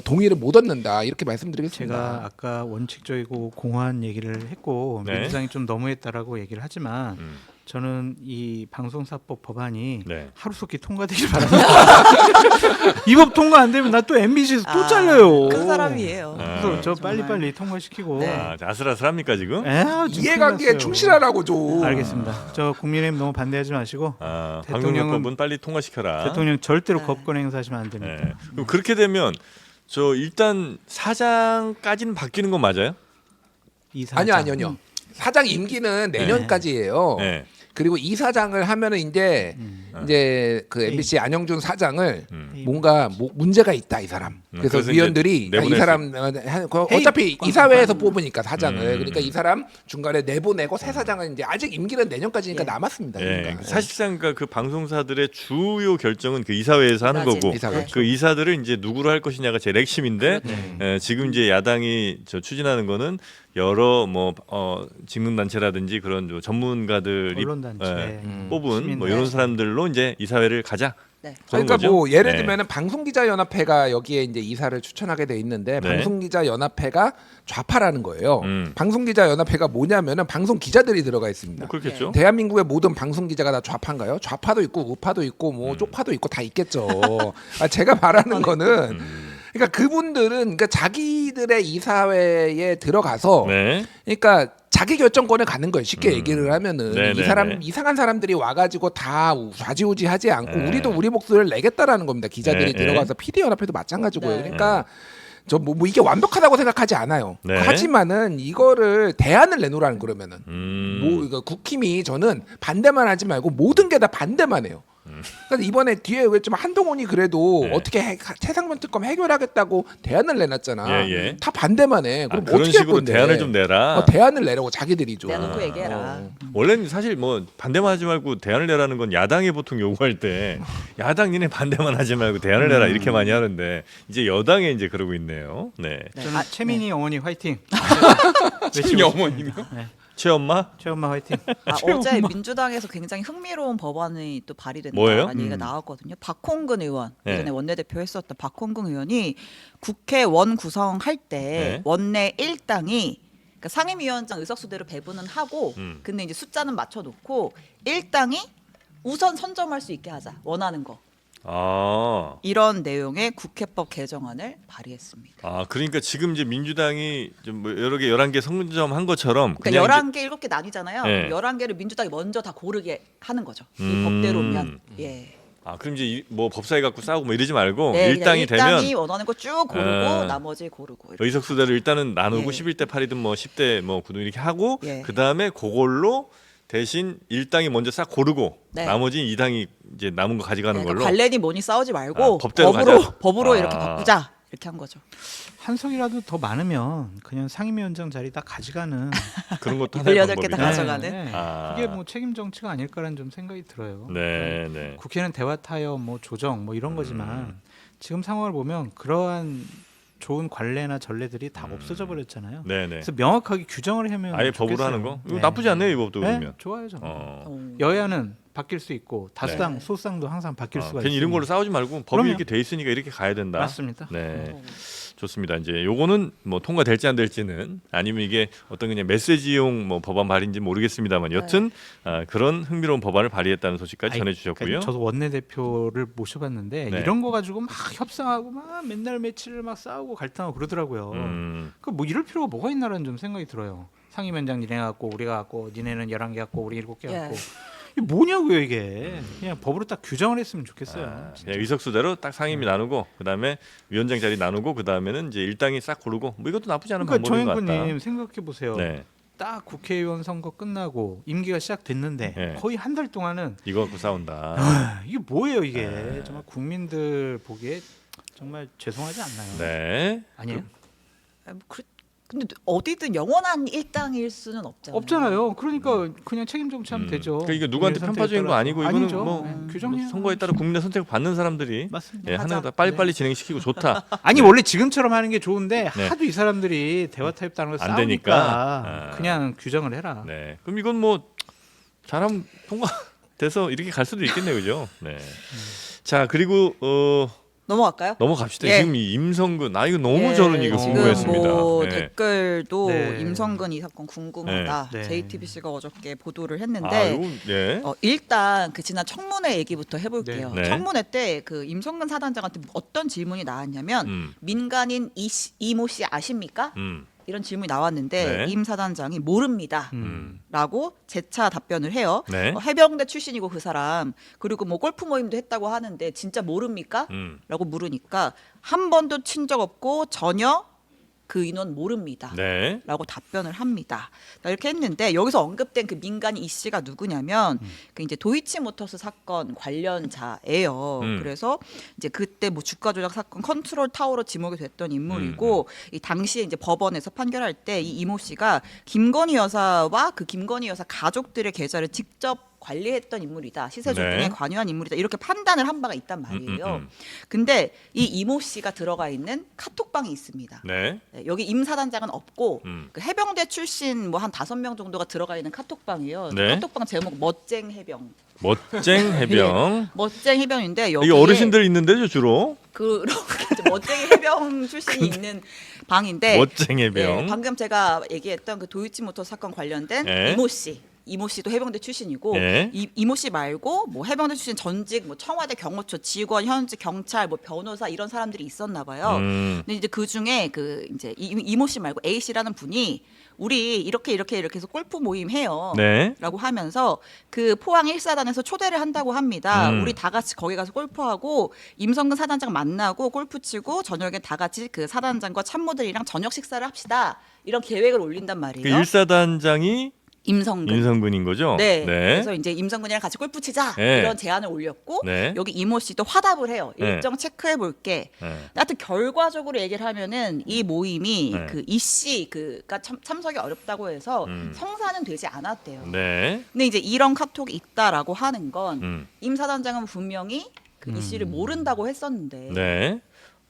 Speaker 1: 동의를 못 얻는다 이렇게 말씀드리겠습니다.
Speaker 5: 제가 아까 원칙적이고 공허한 얘기를 했고
Speaker 2: 네.
Speaker 5: 민주당이 좀 너무했다라고 얘기를 하지만 저는 이 방송사법 법안이
Speaker 2: 네.
Speaker 5: 하루속히 통과되길 바랍니다. 이 법 통과 안 되면 나 또 MBC에서 또 잘려요.
Speaker 3: 큰 사람이에요.
Speaker 5: 그래서 저
Speaker 3: 정말.
Speaker 5: 빨리빨리 통과시키고
Speaker 3: 네.
Speaker 2: 아슬아슬합니까 지금?
Speaker 5: 좀
Speaker 1: 이해관계에
Speaker 5: 큰일 났어요.
Speaker 1: 충실하라고 좀.
Speaker 5: 알겠습니다. 저 국민의힘 너무 반대하지 마시고
Speaker 2: 방송법은 빨리 통과시켜라.
Speaker 5: 대통령 절대로 겁권 행사하시면 안 됩니다.
Speaker 2: 네. 그럼 그렇게 되면 저 일단 사장까지는 바뀌는 건 맞아요?
Speaker 5: 이 사장.
Speaker 1: 아니요. 사장 임기는 내년까지예요.
Speaker 2: 네.
Speaker 1: 그리고 이사장을 하면은 이제 그 MBC 안영준 사장을 뭔가 문제가 있다 이 사람. 그래서
Speaker 2: 그래서
Speaker 1: 위원들이
Speaker 2: 이제
Speaker 1: 이 사람 어차피 이사회에서 뽑으니까 사장을 그러니까 이 사람 중간에 내보내고 새 사장은 이제 아직 임기는 내년까지니까 남았습니다.
Speaker 2: 예,
Speaker 1: 그러니까.
Speaker 2: 사실상 그 방송사들의 주요 결정은 그 이사회에서 하는
Speaker 3: 이사진.
Speaker 2: 거고
Speaker 1: 이사회.
Speaker 2: 그 이사들을 이제 누구로 할 것이냐가 제일 핵심인데 지금 이제 야당이 추진하는 거는 여러 직능단체라든지 그런 전문가들이
Speaker 5: 언론단체,
Speaker 2: 뽑은 뭐 이런 사람들로 이제 이사회를 가자.
Speaker 3: 네.
Speaker 2: 그런
Speaker 1: 그러니까
Speaker 2: 거죠?
Speaker 1: 뭐 예를
Speaker 2: 네.
Speaker 1: 들면은 방송기자연합회가 여기에 이제 이사를 추천하게 돼 있는데
Speaker 2: 네.
Speaker 1: 방송기자연합회가 좌파라는 거예요.
Speaker 2: 음.
Speaker 1: 방송기자연합회가 뭐냐면은 방송 기자들이 들어가 있습니다.
Speaker 2: 뭐 그렇겠죠.
Speaker 1: 대한민국의 모든 방송 기자가 다 좌파인가요? 좌파도 있고 우파도 있고 뭐 쪽파도 있고 다 있겠죠. 제가 말하는 거는 그러니까 그분들은 그러니까 자기들의 이사회에 들어가서
Speaker 2: 네.
Speaker 1: 그러니까 자기 결정권을 갖는 거예요. 쉽게 얘기를 하면은
Speaker 2: 네네네.
Speaker 1: 이 사람 이상한 사람들이 와가지고 다 좌지우지하지 않고
Speaker 2: 네.
Speaker 1: 우리도 우리 목소리를 내겠다라는 겁니다. 기자들이
Speaker 2: 네,
Speaker 1: 들어가서 PD 연합회도 마찬가지고요.
Speaker 3: 네.
Speaker 1: 그러니까 저 뭐 이게 완벽하다고 생각하지 않아요.
Speaker 2: 네.
Speaker 1: 하지만은 이거를 대안을 내놓으라는 그러면은 뭐
Speaker 2: 음.
Speaker 1: 이거 국힘이 저는 반대만 하지 말고 모든 게 다 반대만 해요. 그러니까 이번에 뒤에 왜 좀 한동훈이 그래도
Speaker 2: 네.
Speaker 1: 어떻게 최상면 특검 해결하겠다고 대안을 내놨잖아.
Speaker 2: 예, 예.
Speaker 1: 다 반대만 해. 그럼
Speaker 2: 그런
Speaker 1: 어떻게 할
Speaker 2: 식으로
Speaker 1: 건데?
Speaker 2: 대안을 좀 내라.
Speaker 1: 대안을 내라고 자기들이 좀.
Speaker 3: 내놓고 얘기해라.
Speaker 2: 원래는 사실 뭐 반대만 하지 말고 대안을 내라는 건 야당이 보통 요구할 때 야당 니네 반대만 하지 말고 대안을 내라 이렇게 많이 하는데 이제 여당에 이제 그러고 있네요. 네.
Speaker 3: 네.
Speaker 5: 저는 최민희 어머니 화이팅.
Speaker 4: 친이 어머님이요?
Speaker 2: 최엄마?
Speaker 5: 최엄마 화이팅.
Speaker 3: 어제 민주당에서 굉장히 흥미로운 법안이 또
Speaker 2: 뭐예요?
Speaker 3: 발의된다라는 얘기가 나왔거든요. 박홍근 의원
Speaker 2: 네.
Speaker 3: 예전에 원내대표 했었던 박홍근 의원이 국회 원 구성할 때
Speaker 2: 네.
Speaker 3: 원내 일당이 그러니까 상임위원장 의석수대로 배분은 하고 근데 이제 숫자는 맞춰놓고 일당이 우선 선점할 수 있게 하자 원하는 거
Speaker 2: 아.
Speaker 3: 이런 내용의 국회법 개정안을 발의했습니다.
Speaker 2: 아, 그러니까 지금 이제 민주당이 좀 뭐 여러 개 11개 선점한 것처럼
Speaker 3: 그러니까
Speaker 2: 그냥
Speaker 3: 11개, 7개 나뉘잖아요.
Speaker 2: 네.
Speaker 3: 11개를 민주당이 먼저 다 고르게 하는 거죠. 이
Speaker 2: 음.
Speaker 3: 법대로면. 예.
Speaker 2: 아, 그럼 이제 뭐 법사위 갖고 싸우고 뭐 이러지 말고
Speaker 3: 네,
Speaker 2: 일당이
Speaker 3: 일당이
Speaker 2: 되면
Speaker 3: 원하는 거 쭉 고르고
Speaker 2: 아.
Speaker 3: 나머지 고르고. 이렇게.
Speaker 2: 의석 수대를 일단은 나누고
Speaker 3: 예.
Speaker 2: 11대 8이든 뭐 10대 뭐 9등 이렇게 하고
Speaker 3: 예.
Speaker 2: 그다음에 그걸로 대신 일당이 먼저 싹 고르고
Speaker 3: 네.
Speaker 2: 나머지 2당이 이제 남은 거 가져가는
Speaker 3: 그러니까
Speaker 2: 걸로.
Speaker 3: 관련이 뭐니 싸우지 말고
Speaker 2: 아, 법대로
Speaker 3: 법으로
Speaker 2: 가자.
Speaker 3: 법으로
Speaker 2: 아.
Speaker 3: 이렇게 바꾸자 이렇게 한 거죠.
Speaker 5: 한 석이라도 더 많으면 그냥 상임위원장 자리 다 가져가는.
Speaker 2: 그런 것도 하나의
Speaker 3: 18개 다
Speaker 2: 방법이다.
Speaker 3: 가져가는?
Speaker 5: 네.
Speaker 2: 아.
Speaker 5: 그게 뭐 책임 정치가 아닐까라는 좀 생각이 들어요.
Speaker 2: 네, 네.
Speaker 5: 국회는 대화 타협, 뭐 조정, 뭐 이런 거지만 지금 상황을 보면 그러한 좋은 관례나 전례들이 다 없어져 버렸잖아요.
Speaker 2: 네, 네.
Speaker 5: 그래서 명확하게 규정을 하면
Speaker 2: 아예
Speaker 5: 좋겠어요.
Speaker 2: 법으로 하는 거? 이거
Speaker 5: 네.
Speaker 2: 나쁘지 않네요, 이 법도
Speaker 5: 네,
Speaker 2: 그러면.
Speaker 5: 좋아요, 저는.
Speaker 2: 어.
Speaker 5: 여야는 바뀔 수 있고 다수당,
Speaker 3: 네.
Speaker 5: 소수당도 항상 바뀔 수가
Speaker 2: 괜히
Speaker 5: 있어요.
Speaker 2: 이런 걸로 싸우지 말고 법이
Speaker 5: 그럼요.
Speaker 2: 이렇게 돼 있으니까 이렇게 가야 된다.
Speaker 5: 맞습니다.
Speaker 2: 네. 좋습니다. 이제 요거는 뭐 통과될지 안 될지는 아니면 이게 어떤 그냥 메시지용 뭐 법안 발의인지 모르겠습니다만 여튼 그런 흥미로운 법안을 발의했다는 소식까지
Speaker 5: 아니,
Speaker 2: 전해주셨고요.
Speaker 5: 그러니까 저도 원내대표를 모셔봤는데
Speaker 2: 네.
Speaker 5: 이런 거 가지고 막 협상하고 막 맨날 며칠 막 싸우고 갈등하고 그러더라고요. 그 뭐 이럴 필요가 뭐가 있나라는 좀 생각이 들어요. 상임위원장 니네 갖고 우리가 갖고 니네는 11개 갖고 우리 7개 갖고 이게 뭐냐고요 이게. 그냥 법으로 딱 규정을 했으면 좋겠어요.
Speaker 2: 그냥 의석수대로 딱 상임위 나누고 그다음에 위원장 자리 나누고 그다음에는 이제 일당이 싹 고르고 뭐 이것도 나쁘지 않은
Speaker 5: 그러니까
Speaker 2: 방법인 것 같다.
Speaker 5: 조영구님 생각해 보세요.
Speaker 2: 네.
Speaker 5: 딱 국회의원 선거 끝나고 임기가 시작됐는데
Speaker 2: 네.
Speaker 5: 거의 한 달 동안은
Speaker 2: 이거 갖고 싸운다.
Speaker 5: 이게 뭐예요 이게. 정말 국민들 보기에 정말 죄송하지 않나요?
Speaker 2: 네.
Speaker 5: 아니에요?
Speaker 3: 근데 어디든 영원한 일당일 수는 없잖아요.
Speaker 5: 없잖아요. 그러니까 그냥 책임 정치하면 되죠.
Speaker 2: 그러니까 이게 누구한테
Speaker 5: 국민의
Speaker 2: 편파적인 거
Speaker 5: 선택에
Speaker 2: 아니고
Speaker 5: 따라서.
Speaker 2: 이거는
Speaker 5: 아니죠.
Speaker 2: 뭐
Speaker 5: 네, 규정해야
Speaker 2: 선거에 따라 국민의 선택을 받는 사람들이
Speaker 5: 맞습니다.
Speaker 2: 예, 하는 거 빨리빨리 진행시키고 좋다.
Speaker 5: 아니 원래 지금처럼 하는 게 좋은데
Speaker 2: 네.
Speaker 5: 하도 이 사람들이 대화 타협다는 거
Speaker 2: 안
Speaker 5: 싸우니까
Speaker 2: 되니까.
Speaker 5: 그냥 규정을 해라.
Speaker 2: 네. 그럼 이건 뭐 잘하면 통과돼서 이렇게 갈 수도 있겠네요, 그죠? 네. 자 그리고
Speaker 3: 넘어갈까요?
Speaker 2: 넘어갑시다.
Speaker 3: 예.
Speaker 2: 지금 이 임성근 이거 너무
Speaker 3: 예,
Speaker 2: 저는 이거
Speaker 3: 지금
Speaker 2: 궁금했습니다.
Speaker 3: 뭐
Speaker 2: 네.
Speaker 3: 댓글도
Speaker 5: 네.
Speaker 3: 임성근 이 사건 궁금하다.
Speaker 5: 네.
Speaker 3: JTBC가 어저께 보도를
Speaker 2: 아,
Speaker 3: 했는데
Speaker 2: 이거 네.
Speaker 3: 일단 그 지난 청문회 얘기부터 해볼게요.
Speaker 2: 네. 네.
Speaker 3: 청문회 때 그 임성근 사단장한테 어떤 질문이 나왔냐면 민간인 이모 씨 아십니까? 이런 질문이 나왔는데
Speaker 2: 네.
Speaker 3: 임 사단장이 모릅니다. 라고 재차 답변을 해요.
Speaker 2: 네.
Speaker 3: 해병대 출신이고 그 사람 그리고 뭐 골프 모임도 했다고 하는데 진짜 모릅니까? 라고 물으니까 한 번도 친 적 없고 전혀 그 인원 모릅니다.
Speaker 2: 네.
Speaker 3: 라고 답변을 합니다. 이렇게 했는데 여기서 언급된 그 민간인 이 씨가 누구냐면 그 이제 도이치모터스 사건 관련자예요. 그래서 이제 그때 뭐 주가 조작 사건 컨트롤 타워로 지목이 됐던 인물이고 이 당시에 이제 법원에서 판결할 때 이 이모 씨가 김건희 여사와 그 김건희 여사 가족들의 계좌를 직접 관리했던 인물이다. 시세 조정에
Speaker 2: 네.
Speaker 3: 관여한 인물이다. 이렇게 판단을 한 바가 있단 말이에요. 근데 이 이모 씨가 들어가 있는 카톡방이 있습니다.
Speaker 2: 네.
Speaker 3: 네, 여기 임 사단장은 없고
Speaker 2: 음.
Speaker 3: 그 해병대 출신 뭐 한 5명 정도가 들어가 있는 카톡방이에요.
Speaker 2: 네.
Speaker 3: 카톡방 제목 멋쟁 해병.
Speaker 2: 멋쟁 해병.
Speaker 3: 멋쟁 해병인데 여기
Speaker 2: 이게 어르신들 있는데요, 주로.
Speaker 3: 그렇게 멋쟁이 해병 출신이 있는 방인데
Speaker 2: 멋쟁 해병.
Speaker 3: 예, 방금 제가 얘기했던 그 도이치모터 사건 관련된
Speaker 2: 예.
Speaker 3: 이모 씨. 이모 씨도 해병대 출신이고
Speaker 2: 예.
Speaker 3: 이모 씨 말고 뭐 해병대 출신 전직 뭐 청와대 경호처 직원 현직 경찰 뭐 변호사 이런 사람들이 있었나 봐요. 근데 이제 그 중에 그 이제 이모 씨 말고 A 씨라는 분이 우리 이렇게 해서 골프 모임 해요.
Speaker 2: 네.
Speaker 3: 라고 하면서 그 포항 1사단에서 초대를 한다고 합니다. 우리 다 같이 거기 가서 골프하고 임성근 사단장 만나고 골프 치고 저녁에 다 같이 그 사단장과 참모들이랑 저녁 식사를 합시다. 이런 계획을 올린단
Speaker 2: 그
Speaker 3: 말이에요.
Speaker 2: 일사단장이
Speaker 3: 임성근.
Speaker 2: 임성근인 거죠?
Speaker 3: 네. 그래서 이제 임성근이랑 같이 골프 치자
Speaker 2: 네.
Speaker 3: 이런 제안을 올렸고
Speaker 2: 네.
Speaker 3: 여기 이모 씨도 화답을 해요.
Speaker 2: 네.
Speaker 3: 일정 체크해 볼게.
Speaker 2: 네.
Speaker 3: 하여튼 결과적으로 얘기를 하면은 이 모임이
Speaker 2: 네.
Speaker 3: 그 이 씨 그가 참석이 어렵다고 해서 성사는 되지 않았대요.
Speaker 2: 네.
Speaker 3: 근데 이제 이런 카톡이 있다라고 하는 건 임
Speaker 2: 음.
Speaker 3: 사단장은 분명히 그 이 씨를 모른다고 했었는데
Speaker 2: 네.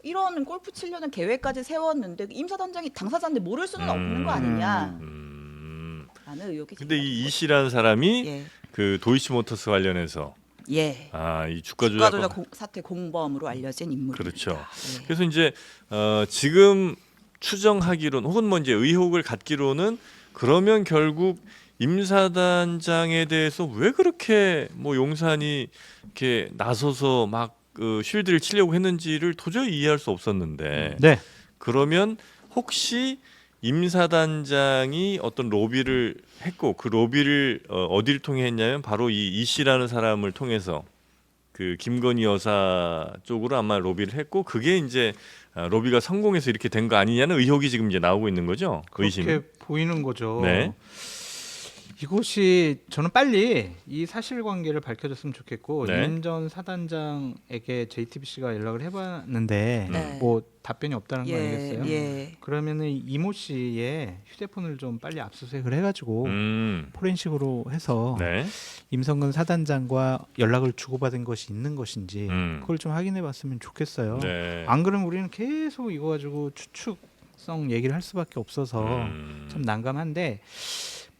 Speaker 3: 이런 골프 치려는 계획까지 세웠는데 임 사단장이 당사자인데 모를 수는 없는 거 아니냐? 라는 의혹이.
Speaker 2: 근데 이 씨라는 사람이
Speaker 3: 예.
Speaker 2: 그 도이치모터스 관련해서
Speaker 3: 예.
Speaker 2: 이 주가
Speaker 3: 주가
Speaker 2: 조작
Speaker 3: 조작 사태 공범으로 알려진 인물입니다.
Speaker 2: 그렇죠.
Speaker 3: 예.
Speaker 2: 그래서 이제 지금 추정하기로는 혹은 뭐 이제 의혹을 갖기로는 그러면 결국 임 사단장에 대해서 왜 그렇게 뭐 용산이 이렇게 나서서 막 그 쉴드를 치려고 했는지를 도저히 이해할 수 없었는데
Speaker 5: 네.
Speaker 2: 그러면 혹시 임 사단장이 어떤 로비를 했고 그 로비를 어디를 통해 했냐면 바로 이 씨라는 사람을 통해서 그 김건희 여사 쪽으로 아마 로비를 했고 그게 이제 로비가 성공해서 이렇게 된 거 아니냐는 의혹이 지금 이제 나오고 있는 거죠. 의심.
Speaker 5: 그렇게 보이는 거죠.
Speaker 2: 네.
Speaker 5: 이것이 저는 빨리 이 사실관계를 밝혀줬으면 좋겠고
Speaker 2: 네.
Speaker 5: 임 전 사단장에게 JTBC가 연락을 해봤는데
Speaker 3: 네.
Speaker 5: 뭐 답변이 없다는 거
Speaker 3: 예.
Speaker 5: 아니겠어요?
Speaker 3: 예.
Speaker 5: 그러면은 이모 씨의 휴대폰을 좀 빨리 압수수색을 해가지고
Speaker 2: 음.
Speaker 5: 포렌식으로 해서
Speaker 2: 네.
Speaker 5: 임성근 사단장과 연락을 주고받은 것이 있는 것인지
Speaker 2: 음.
Speaker 5: 그걸 좀 확인해봤으면 좋겠어요.
Speaker 2: 네.
Speaker 5: 안 그러면 우리는 계속 이거 가지고 추측성 얘기를 할 수밖에 없어서 참 난감한데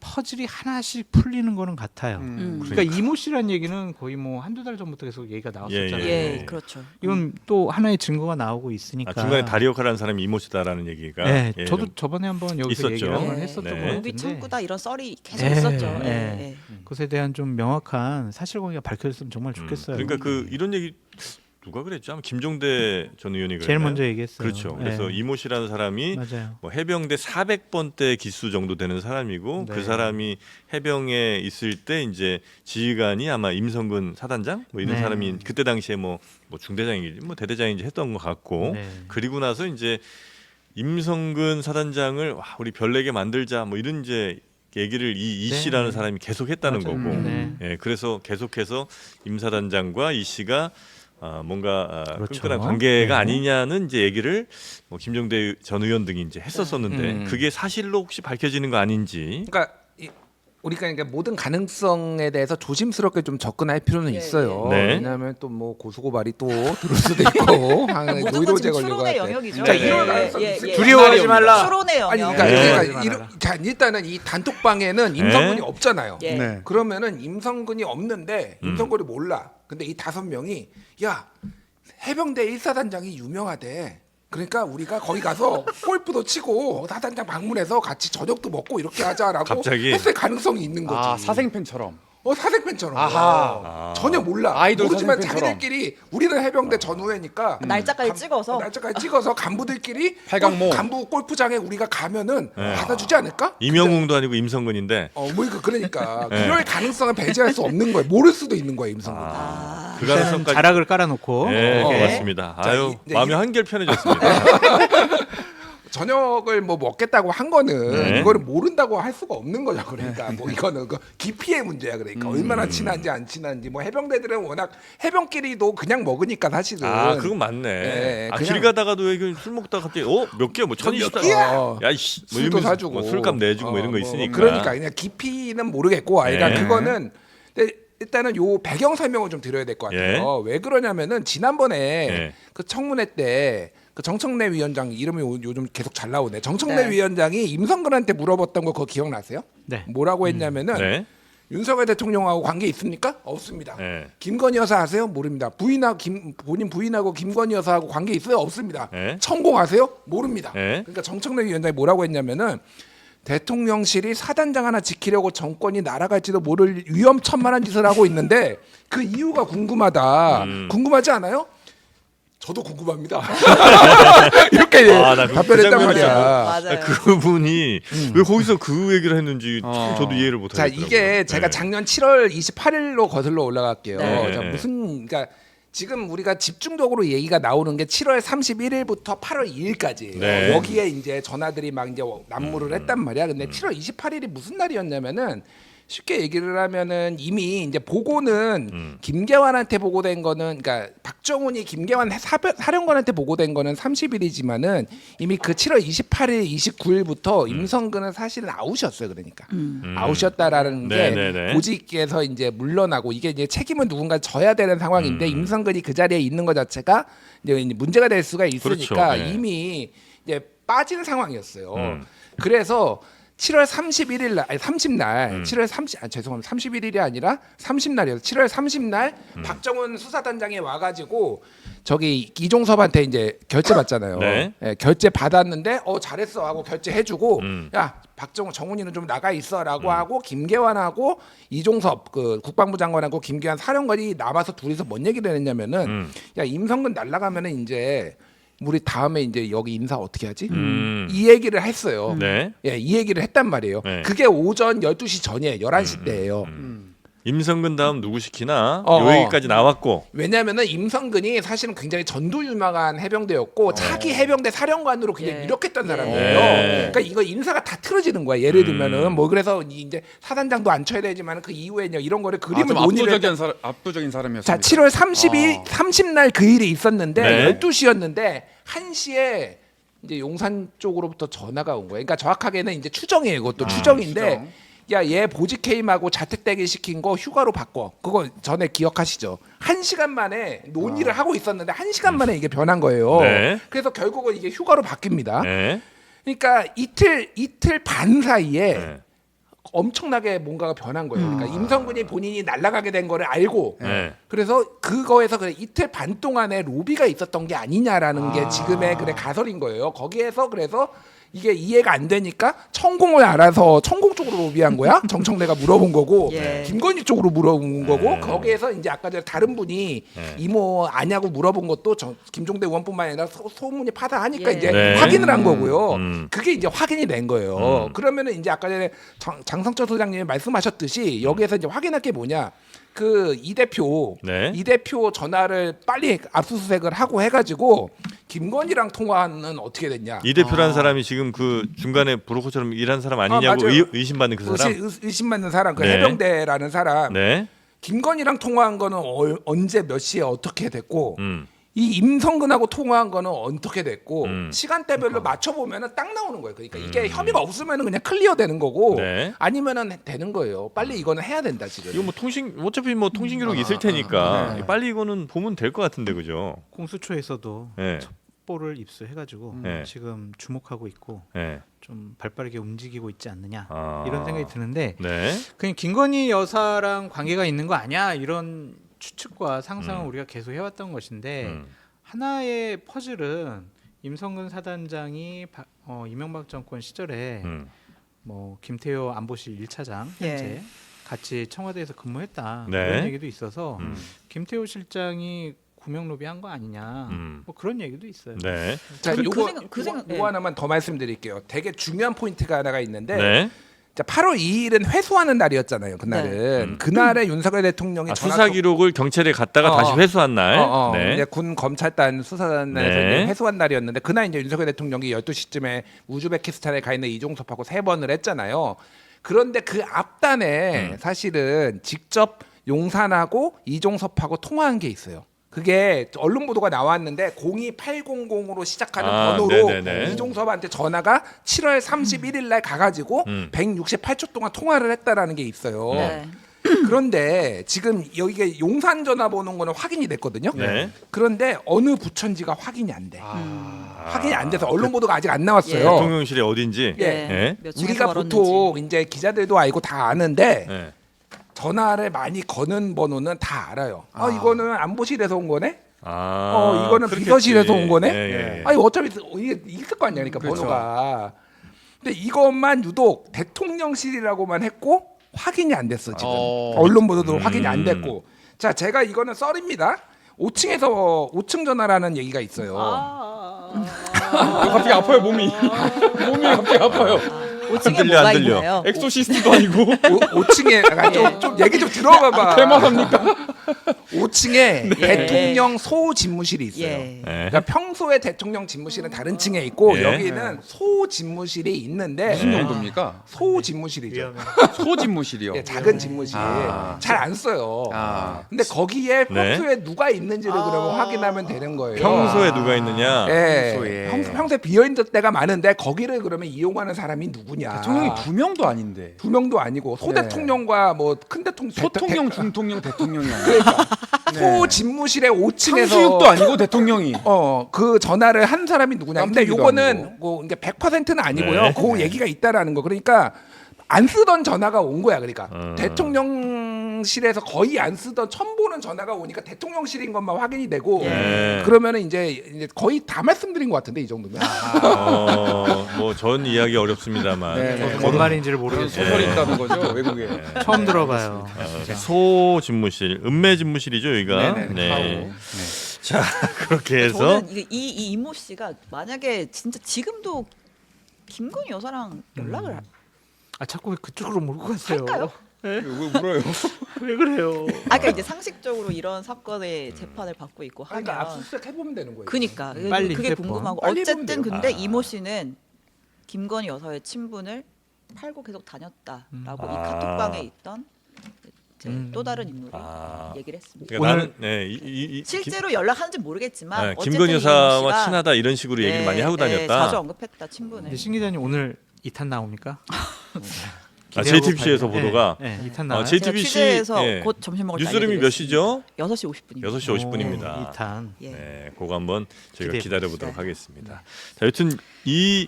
Speaker 5: 퍼즐이 하나씩 풀리는 거는 같아요. 그러니까 이모 씨란 얘기는 거의 뭐 한두 달 전부터 계속 얘기가 나왔었잖아요.
Speaker 3: 예, 그렇죠.
Speaker 5: 이건 또 하나의 증거가 나오고 있으니까.
Speaker 2: 중간에 다리 역할하는 사람이 이모 씨다라는 얘기가
Speaker 5: 네,
Speaker 2: 예,
Speaker 5: 저도
Speaker 2: 좀
Speaker 5: 저번에 한번 여기서
Speaker 2: 있었죠.
Speaker 5: 얘기를 한번
Speaker 3: 예.
Speaker 5: 했었던
Speaker 2: 네.
Speaker 5: 것 같은데.
Speaker 3: 로비 창구다 이런 썰이 계속
Speaker 5: 예,
Speaker 3: 있었죠.
Speaker 5: 예.
Speaker 3: 예.
Speaker 5: 그것에 대한 좀 명확한 사실관계가 밝혀졌으면 정말 좋겠어요.
Speaker 2: 그러니까 그 이런 얘기 누가 그랬죠? 아마 김종대 전 의원이 그랬나요?
Speaker 5: 제일 먼저 얘기했어요.
Speaker 2: 그렇죠. 그래서
Speaker 5: 예.
Speaker 2: 이모 씨라는 사람이
Speaker 5: 맞아요.
Speaker 2: 뭐 해병대 400번대 기수 정도 되는 사람이고
Speaker 5: 네.
Speaker 2: 그 사람이 해병에 있을 때 이제 지휘관이 아마 임성근 사단장 뭐 이런
Speaker 5: 네.
Speaker 2: 사람이 그때 당시에 뭐 중대장인지 뭐 대대장인지 했던 것 같고
Speaker 5: 네.
Speaker 2: 그리고 나서 이제 임성근 사단장을 와, 우리 별내게 만들자 뭐 이런 이제 얘기를 이
Speaker 5: 네.
Speaker 2: 씨라는 사람이 계속 했다는
Speaker 5: 맞아요.
Speaker 2: 거고
Speaker 5: 네.
Speaker 2: 예, 그래서 계속해서 임 사단장과 이 씨가 뭔가
Speaker 5: 그렇죠.
Speaker 2: 끈끈한 관계가
Speaker 5: 네.
Speaker 2: 아니냐는 이제 얘기를 뭐 김종대 전 의원 등이 이제 했었었는데 그게 사실로 혹시 밝혀지는 거 아닌지.
Speaker 1: 그러니까 우리가 그러니까 모든 가능성에 대해서 조심스럽게 좀 접근할 필요는
Speaker 3: 예,
Speaker 1: 있어요.
Speaker 2: 예. 네.
Speaker 1: 왜냐하면 또 뭐 고소고발이 또 들을 수도 있고
Speaker 3: 모든 건
Speaker 1: 노이로제
Speaker 3: 지금
Speaker 1: 걸려고
Speaker 3: 추론의
Speaker 1: 할 때.
Speaker 3: 영역이죠.
Speaker 1: 그러니까 이런
Speaker 3: 예,
Speaker 1: 가능성이
Speaker 3: 예,
Speaker 1: 있어요.
Speaker 3: 예.
Speaker 5: 두려워하지 말라.
Speaker 3: 추론의 영역.
Speaker 1: 아니 그러니까,
Speaker 2: 네.
Speaker 1: 자, 일단은 이 단톡방에는 임성근이
Speaker 2: 네.
Speaker 1: 없잖아요.
Speaker 3: 예.
Speaker 6: 네.
Speaker 1: 그러면은 임성근이 없는데 임성근이 몰라. 근데 이 5명이 야 해병대 1사단장이 유명하대. 그러니까 우리가 거기 가서 골프도 치고 사단장 방문해서 같이 저녁도 먹고 이렇게 하자라고
Speaker 2: 갑자기?
Speaker 1: 했을 가능성이 있는 거지.
Speaker 4: 아 사생팬처럼.
Speaker 1: 사생팬처럼.
Speaker 4: 아하.
Speaker 1: 전혀 몰라.
Speaker 4: 아이돌
Speaker 1: 모르지만
Speaker 4: 사생팬처럼.
Speaker 1: 자기들끼리 우리는 해병대 전후회니까
Speaker 3: 날짜까지 찍어서
Speaker 1: 날짜까지 찍어서 간부들끼리
Speaker 4: 팔강모.
Speaker 1: 간부 골프장에 우리가 가면은
Speaker 2: 네.
Speaker 1: 받아주지 않을까?
Speaker 2: 임영웅도 아니고 임성근인데
Speaker 1: 그러니까
Speaker 2: 네.
Speaker 1: 그럴 가능성은 배제할 수 없는 거예요. 모를 수도 있는 거예요, 임성근.
Speaker 2: 그
Speaker 5: 일단은
Speaker 2: 가능성까지.
Speaker 5: 자락을 깔아놓고
Speaker 2: 네,
Speaker 1: 어.
Speaker 2: 맞습니다.
Speaker 1: 자,
Speaker 2: 아유
Speaker 1: 이제
Speaker 2: 마음이 한결 편해졌습니다.
Speaker 1: 저녁을 뭐 먹겠다고 한 거는
Speaker 2: 네.
Speaker 1: 이거를 모른다고 할 수가 없는 거죠. 그러니까 뭐 이거는 그 깊이의 문제야. 그러니까 얼마나 친한지 안 친한지 뭐 해병대들은 워낙 해병끼리도 그냥 먹으니까 사실은.
Speaker 2: 아 그건 맞네.
Speaker 1: 네,
Speaker 2: 아,
Speaker 1: 그냥-
Speaker 2: 길 가다가도 왜 술 먹다가 갑자기 몇 개야 뭐 1,020다. 야이씨 뭐
Speaker 1: 술도
Speaker 2: 이러면서
Speaker 1: 사주고
Speaker 2: 뭐 술값 내주고 뭐 이런 거 있으니까.
Speaker 1: 그러니까 그냥 깊이는 모르겠고 그러니까
Speaker 2: 네.
Speaker 1: 그거는 근데 일단은 요 배경 설명을 좀 드려야 될 것 같아요. 왜 그러냐면은 지난번에
Speaker 2: 예.
Speaker 1: 그 청문회 때 그 정청래 위원장 이름이 요즘 계속 잘 나오네. 정청래
Speaker 3: 네.
Speaker 1: 위원장이 임성근한테 물어봤던 거 그거 기억나세요?
Speaker 5: 네.
Speaker 1: 뭐라고 했냐면은
Speaker 2: 네.
Speaker 1: 윤석열 대통령하고 관계 있습니까? 없습니다.
Speaker 2: 네.
Speaker 1: 김건희 여사 아세요? 모릅니다. 본인 부인하고 김건희 여사하고 관계 있어요? 없습니다.
Speaker 2: 네.
Speaker 1: 천공하세요? 모릅니다.
Speaker 2: 네.
Speaker 1: 그러니까 정청래 위원장이 뭐라고 했냐면은 대통령실이 사단장 하나 지키려고 정권이 날아갈지도 모를 위험천만한 짓을 하고 있는데 그 이유가 궁금하다. 궁금하지 않아요? 저도 궁금합니다. 이렇게
Speaker 2: 나 그
Speaker 1: 답변했단
Speaker 2: 장면을
Speaker 1: 말이야.
Speaker 3: 맞아요.
Speaker 2: 그분이 왜 거기서 그 얘기를 했는지 참 저도 이해를 못
Speaker 1: 자,
Speaker 2: 하겠더라고요.
Speaker 1: 이게 제가
Speaker 2: 네.
Speaker 1: 작년 7월 28일로 거슬러 올라갈게요.
Speaker 3: 네.
Speaker 1: 자, 그러니까 지금 우리가 집중적으로 얘기가 나오는 게 7월 31일부터 8월 2일까지예요.
Speaker 2: 네.
Speaker 1: 여기에 이제 전화들이 막 이제 난무를 했단 말이야. 근데 7월 28일이 무슨 날이었냐면은 쉽게 얘기를 하면은 이미 이제 보고는 김계환한테 보고된 거는 그러니까 박정훈이 김계환 사령관한테 보고된 거는 30일이지만은 이미 그 7월 28일, 29일부터 임성근은 사실은 아웃이었어요. 그러니까 아웃이었다라는 게
Speaker 2: 네네네.
Speaker 1: 보직에서 이제 물러나고 이게 이제 책임은 누군가 져야 되는 상황인데 임성근이 그 자리에 있는 것 자체가 이제 문제가 될 수가 있으니까
Speaker 2: 그렇죠. 네.
Speaker 1: 이미 이제 빠진 상황이었어요. 그래서 7월 31일 날 아니 30날 7월 30 죄송합니다. 31일이 아니라 30날이었어요. 7월 30날 박정훈 수사단장이 와가지고 저기 이종섭한테 이제 결제 받잖아요.
Speaker 2: 네.
Speaker 1: 예, 결제 받았는데 잘했어 하고 결제해주고 야 박정훈 정훈이는 좀 나가 있어라고 하고 김계환하고 이종섭 그 국방부 장관하고 김계환 사령관이 남아서 둘이서 뭔 얘기를 했냐면은 야 임성근 날라가면은 이제 우리 다음에 이제 여기 인사 어떻게 하지? 이 얘기를 했어요.
Speaker 2: 네.
Speaker 1: 예, 이 얘기를 했단 말이에요.
Speaker 2: 네.
Speaker 1: 그게 오전 12시 전이에요. 11시 때예요.
Speaker 2: 임성근 다음 누구 시키나
Speaker 1: 어,
Speaker 2: 요 얘기까지 나왔고.
Speaker 1: 왜냐면은 임성근이 사실은 굉장히 전도 유망한 해병대였고 차기 해병대 사령관으로 그냥
Speaker 3: 예.
Speaker 1: 이력했던
Speaker 3: 예.
Speaker 1: 사람이에요.
Speaker 2: 네.
Speaker 1: 그러니까 이거 인사가 다 틀어지는 거야. 예를 들면은 뭐 그래서 이제 사단장도 안 쳐야 되지만 그 이후에 이런 거를 그림을
Speaker 4: 좀
Speaker 1: 논의를
Speaker 4: 압도적인
Speaker 1: 자,
Speaker 4: 사람이었습니다.
Speaker 1: 7월 30날 그 일이 있었는데
Speaker 2: 네.
Speaker 1: 12시였는데 1시에 이제 용산 쪽으로부터 전화가 온 거예요. 그러니까 정확하게는 이제 추정이에요. 이것도 추정인데
Speaker 4: 추정.
Speaker 1: 야, 얘 보직 해임하고 자택대기 시킨 거 휴가로 바꿔. 그거 전에 기억하시죠? 1시간 만에 논의를 하고 있었는데 1시간 만에 이게 변한 거예요.
Speaker 2: 네.
Speaker 1: 그래서 결국은 이게 휴가로 바뀝니다.
Speaker 2: 네.
Speaker 1: 그러니까 이틀 반 사이에
Speaker 2: 네.
Speaker 1: 엄청나게 뭔가가 변한 거예요. 그러니까 임성근이 본인이 날아가게 된 거를 알고
Speaker 2: 네.
Speaker 1: 그래서 그거에서 그래 이틀 반 동안에 로비가 있었던 게 아니냐라는 게 지금의 그래 가설인 거예요. 거기에서 그래서 이게 이해가 안 되니까 천공을 알아서 천공 쪽으로 로비한 거야. 정청래가 물어본 거고
Speaker 3: 예.
Speaker 1: 김건희 쪽으로 물어본 거고
Speaker 2: 네.
Speaker 1: 거기에서 이제 아까 전에 다른 분이
Speaker 2: 네.
Speaker 1: 이모 아냐고 물어본 것도 김종대 의원뿐만 아니라 소문이 파다하니까
Speaker 3: 예.
Speaker 1: 이제
Speaker 2: 네.
Speaker 1: 확인을 한 거고요.
Speaker 2: 음.
Speaker 1: 그게 이제 확인이 된 거예요. 그러면은 이제 아까 전에 장성철 소장님이 말씀하셨듯이 여기에서 이제 확인할 게 뭐냐? 그 이 대표
Speaker 2: 네.
Speaker 1: 이 대표 전화를 빨리 압수수색을 하고 해가지고 김건희랑 통화는 어떻게 됐냐?
Speaker 2: 이 대표라는 사람이 지금 그 중간에 브로커처럼 일한 사람 아니냐고
Speaker 1: 맞아요.
Speaker 2: 의심받는 그 사람.
Speaker 1: 의심받는 사람, 그
Speaker 2: 네.
Speaker 1: 해병대라는 사람.
Speaker 2: 네.
Speaker 1: 김건희랑 통화한 거는 언제 몇 시에 어떻게 됐고
Speaker 2: 음.
Speaker 1: 이 임성근하고 통화한 거는 어떻게 됐고 시간대별로
Speaker 2: 그러니까.
Speaker 1: 맞춰 보면은 딱 나오는 거예요. 그러니까 이게 혐의가 없으면은 그냥 클리어 되는 거고
Speaker 2: 네.
Speaker 1: 아니면은 되는 거예요. 빨리 이거는 해야 된다 지금.
Speaker 2: 이거 뭐 어차피 뭐 통신 기록 이 있을 테니까 빨리 이거는 보면 될 것 같은데 그죠?
Speaker 5: 공수처에서도
Speaker 2: 네.
Speaker 5: 첩보를 입수해가지고
Speaker 2: 네.
Speaker 5: 지금 주목하고 있고
Speaker 2: 네.
Speaker 5: 좀 발빠르게 움직이고 있지 않느냐
Speaker 2: 아.
Speaker 5: 이런 생각이 드는데
Speaker 2: 네.
Speaker 5: 그냥 김건희 여사랑 관계가 있는 거 아니야 이런 추측과 상상을 우리가 계속 해왔던 것인데 하나의 퍼즐은 임성근 사단장이 이명박 정권 시절에 뭐 김태효 안보실 1차장 현재
Speaker 3: 예.
Speaker 5: 같이 청와대에서 근무했다
Speaker 2: 네.
Speaker 5: 그런 얘기도 있어서 김태효 실장이 구명 로비한 거 아니냐 뭐 그런 얘기도 있어요.
Speaker 2: 네.
Speaker 1: 자,
Speaker 3: 그
Speaker 1: 요거
Speaker 3: 생각- 그 생각-
Speaker 1: 요거 하나만 더 말씀드릴게요. 되게 중요한 포인트가 하나가 있는데
Speaker 2: 네.
Speaker 1: 자, 8월 2일은 회수하는 날이었잖아요. 그날은 그날에 윤석열 대통령이
Speaker 2: 수사 기록을 경찰에 갔다가 다시 회수한 날. 네.
Speaker 1: 이제 군 검찰단 수사단에서
Speaker 2: 네.
Speaker 1: 이제 회수한 날이었는데 그날 이제 윤석열 대통령이 12시쯤에 우즈베키스탄에 가 있는 이종섭하고 3번을 했잖아요. 그런데 그 앞단에 사실은 직접 용산하고 이종섭하고 통화한 게 있어요. 그게 언론 보도가 나왔는데 02800으로 시작하는 번호로
Speaker 2: 네네네.
Speaker 1: 이종섭한테 전화가 7월 31일 날 가가지고 168초 동안 통화를 했다라는 게 있어요.
Speaker 3: 네.
Speaker 1: 그런데 지금 여기가 용산 전화번호인 거는 확인이 됐거든요.
Speaker 2: 네.
Speaker 1: 그런데 어느 부처인지가 확인이 안 돼. 확인이 안 돼서 언론 보도가 아직 안 나왔어요.
Speaker 2: 대통령실이 어딘지.
Speaker 1: 예.
Speaker 2: 네.
Speaker 3: 몇 층에서
Speaker 1: 우리가
Speaker 3: 걸었는지.
Speaker 1: 보통 이제 기자들도 알고 다 아는데
Speaker 2: 네.
Speaker 1: 전화를 많이 거는 번호는 다 알아요. 이거는 안보실에서 온 거네.
Speaker 2: 아,
Speaker 1: 이거는
Speaker 2: 그렇겠지.
Speaker 1: 비서실에서 온 거네.
Speaker 2: 예.
Speaker 1: 아니 어차피 이게 있을 거 아니야, 그러니까 번호가. 근데 이것만 유독 대통령실이라고만 했고 확인이 안 됐어 지금. 언론 보도도 확인이 안 됐고. 자, 제가 이거는 썰입니다. 5층 전화라는 얘기가 있어요.
Speaker 4: 갑자기 아파요 몸이. 몸이 갑자기 아파요.
Speaker 3: 5층에
Speaker 2: 안 들려,
Speaker 3: 뭐가
Speaker 2: 안 들려.
Speaker 3: 있나요?
Speaker 4: 엑소시스트도 아니고.
Speaker 1: 5층에 좀 얘기 좀 들어봐봐.
Speaker 4: 퇴마합니까?
Speaker 1: 5층에
Speaker 3: 네.
Speaker 1: 대통령 소집무실이 있어요.
Speaker 3: 예.
Speaker 2: 네.
Speaker 1: 그러니까 평소에 대통령 집무실은 다른 층에 있고
Speaker 2: 예.
Speaker 1: 여기는 소집무실이 있는데
Speaker 4: 무슨 정도입니까?
Speaker 1: 소집무실이죠.
Speaker 4: 소집무실이요.
Speaker 1: 예, 작은 집무실 잘 안 써요. 근데 거기에
Speaker 2: 네.
Speaker 1: 평소에 누가 있는지를 그러면 확인하면 되는 거예요.
Speaker 2: 평소에 누가 있느냐?
Speaker 1: 예,
Speaker 4: 평소에.
Speaker 1: 평소에 비어 있는 때가 많은데 거기를 그러면 이용하는 사람이 누구냐?
Speaker 4: 대통령이 2명도 아닌데.
Speaker 1: 2명도 아니고 소
Speaker 4: 네.
Speaker 1: 대통령과 뭐 큰 대통령,
Speaker 4: 소통령, 중통령, 대통령이 아니고.
Speaker 1: 그러니까 소 집무실의 5층에서
Speaker 4: 탕수육도 아니고 대통령이.
Speaker 1: 그 전화를 한 사람이 누구냐. 근데
Speaker 4: 깜빡이도
Speaker 1: 요거는
Speaker 4: 아니고.
Speaker 1: 뭐 이게 100%는 아니고요.
Speaker 2: 네.
Speaker 1: 그 얘기가 있다라는 거. 그러니까 안 쓰던 전화가 온 거야. 그러니까 대통령실에서 거의 안 쓰던 처음 보는 전화가 오니까 대통령실인 것만 확인이 되고
Speaker 2: 네.
Speaker 1: 그러면은 이제 거의 다 말씀드린 것 같은데 이 정도면.
Speaker 2: 뭐 전 이야기 어렵습니다만.
Speaker 4: 네.
Speaker 5: 뭔 말인지를
Speaker 4: 그런
Speaker 5: 모르겠어요.
Speaker 4: 소설이 있다는 거죠 외국에.
Speaker 5: 처음 들어봐요.
Speaker 2: 소 집무실, 읍내 집무실이죠 여기가.
Speaker 4: 네네.
Speaker 2: 네. 자 그렇게 해서
Speaker 3: 저는 이 이모 씨가 만약에 진짜 지금도 김건희 여사랑 연락을
Speaker 5: 자꾸 왜 그쪽으로 몰고 갔어요?
Speaker 3: 할까요?
Speaker 4: 왜 울어요?
Speaker 5: 왜 그래요?
Speaker 3: 아까 이제 상식적으로 이런 사건의 재판을 받고 있고 하면
Speaker 1: 그러니까 압수수색 해보면 되는 거예요.
Speaker 3: 그니까
Speaker 5: 빨리
Speaker 3: 그게
Speaker 5: 휴대폰.
Speaker 3: 궁금하고
Speaker 1: 빨리
Speaker 3: 어쨌든
Speaker 1: 해보면 돼요.
Speaker 3: 근데 이모 씨는 김건희 여사의 친분을 팔고 계속 다녔다라고 이 카톡방에 있던 이제 또 다른 인물이 얘기를 했습니다.
Speaker 2: 그러니까
Speaker 5: 오늘-
Speaker 2: 나는 네, 이
Speaker 3: 실제로 연락하는지 모르겠지만
Speaker 2: 네,
Speaker 3: 어쨌든
Speaker 2: 김건희
Speaker 3: 이
Speaker 2: 여사와
Speaker 3: 이모 씨가
Speaker 2: 친하다 이런 식으로 얘기를 많이 하고 다녔다.
Speaker 3: 자주 언급했다 친분을.
Speaker 5: 근데 신 기자님 오늘 2탄 나옵니까?
Speaker 2: JTBC에서 보도가
Speaker 5: 네, 2탄 나와요.
Speaker 2: JTBC
Speaker 3: 취재해서
Speaker 2: 예.
Speaker 3: 곧 점심 먹을 때
Speaker 2: 뉴스룸이 몇 시죠?
Speaker 3: 6시 50분입니다.
Speaker 2: 6시 50분입니다.
Speaker 5: 2탄.
Speaker 3: 예.
Speaker 2: 네, 그거 한번 저희가
Speaker 5: 기대해
Speaker 2: 기다려 보도록
Speaker 3: 봅시다.
Speaker 2: 하겠습니다. 자, 여튼 이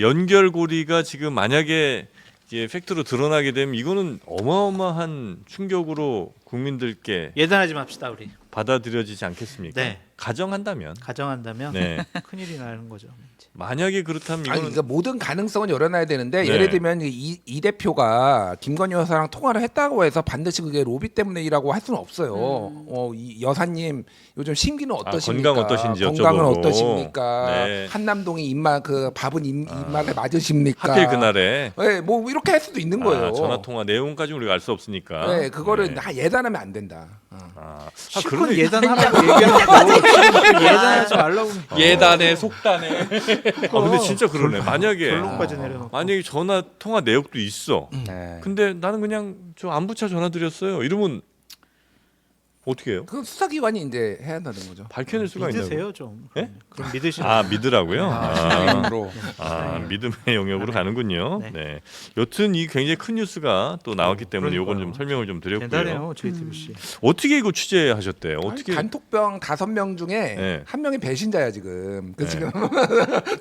Speaker 2: 연결고리가 지금 만약에 이게 팩트로 드러나게 되면 이거는 어마어마한 충격으로 국민들께
Speaker 5: 예단하지 맙시다 우리.
Speaker 2: 받아들여지지 않겠습니까?
Speaker 5: 네.
Speaker 2: 가정한다면.
Speaker 5: 가정한다면
Speaker 2: 네.
Speaker 5: 큰일이 나는 거죠.
Speaker 2: 만약에 그렇다면
Speaker 1: 아니
Speaker 2: 이거는
Speaker 1: 그러니까 모든 가능성은 열어놔야 되는데
Speaker 2: 네.
Speaker 1: 예를 들면 이 대표가 김건희 여사랑 통화를 했다고 해서 반드시 그게 로비 때문에라고 할 수는 없어요. 이 여사님 요즘 심기는 어떠십니까?
Speaker 2: 건강 어떠신지
Speaker 1: 건강은
Speaker 2: 여쭤보고.
Speaker 1: 어떠십니까?
Speaker 2: 네.
Speaker 1: 한남동이 밥은 입맛에 맞으십니까?
Speaker 2: 하필 그날에
Speaker 1: 네, 뭐 이렇게 할 수도 있는 거예요.
Speaker 2: 전화 통화 내용까지 우리가 알 수 없으니까.
Speaker 1: 네, 그거를
Speaker 2: 네.
Speaker 1: 예단하면 안 된다.
Speaker 5: 실컷
Speaker 2: 그러면
Speaker 5: 예단하라고 얘기하고 예단하지 말라고.
Speaker 4: 예단에 속단에.
Speaker 2: 근데 진짜 그러네. 만약에
Speaker 5: 결론까지 내려놓고.
Speaker 2: 만약에 전화 통화 내역도 있어.
Speaker 4: 네.
Speaker 2: 근데 나는 그냥 저 안부차 전화 드렸어요. 이러면 어떻게 해요?
Speaker 1: 그건 수사기관이 이제 해야 한다는 거죠.
Speaker 2: 밝혀낼 수가 있나요?
Speaker 5: 믿으세요 좀.
Speaker 2: 예?
Speaker 5: 그럼 믿으시는.
Speaker 2: 믿으라고요?
Speaker 4: 으로
Speaker 2: 믿음의 영역으로 가는군요.
Speaker 5: 네.
Speaker 2: 네. 여튼 이 굉장히 큰 뉴스가 또 나왔기 때문에 이건 좀
Speaker 5: 그러니까요.
Speaker 2: 설명을 좀 드렸고요.
Speaker 5: 대단해요 JTBC.
Speaker 2: 어떻게 이거 취재하셨대요?
Speaker 1: 아니,
Speaker 2: 어떻게
Speaker 1: 단톡병 5명 중에
Speaker 2: 네.
Speaker 1: 한 명이 배신자야 지금. 그
Speaker 2: 네.
Speaker 1: 지금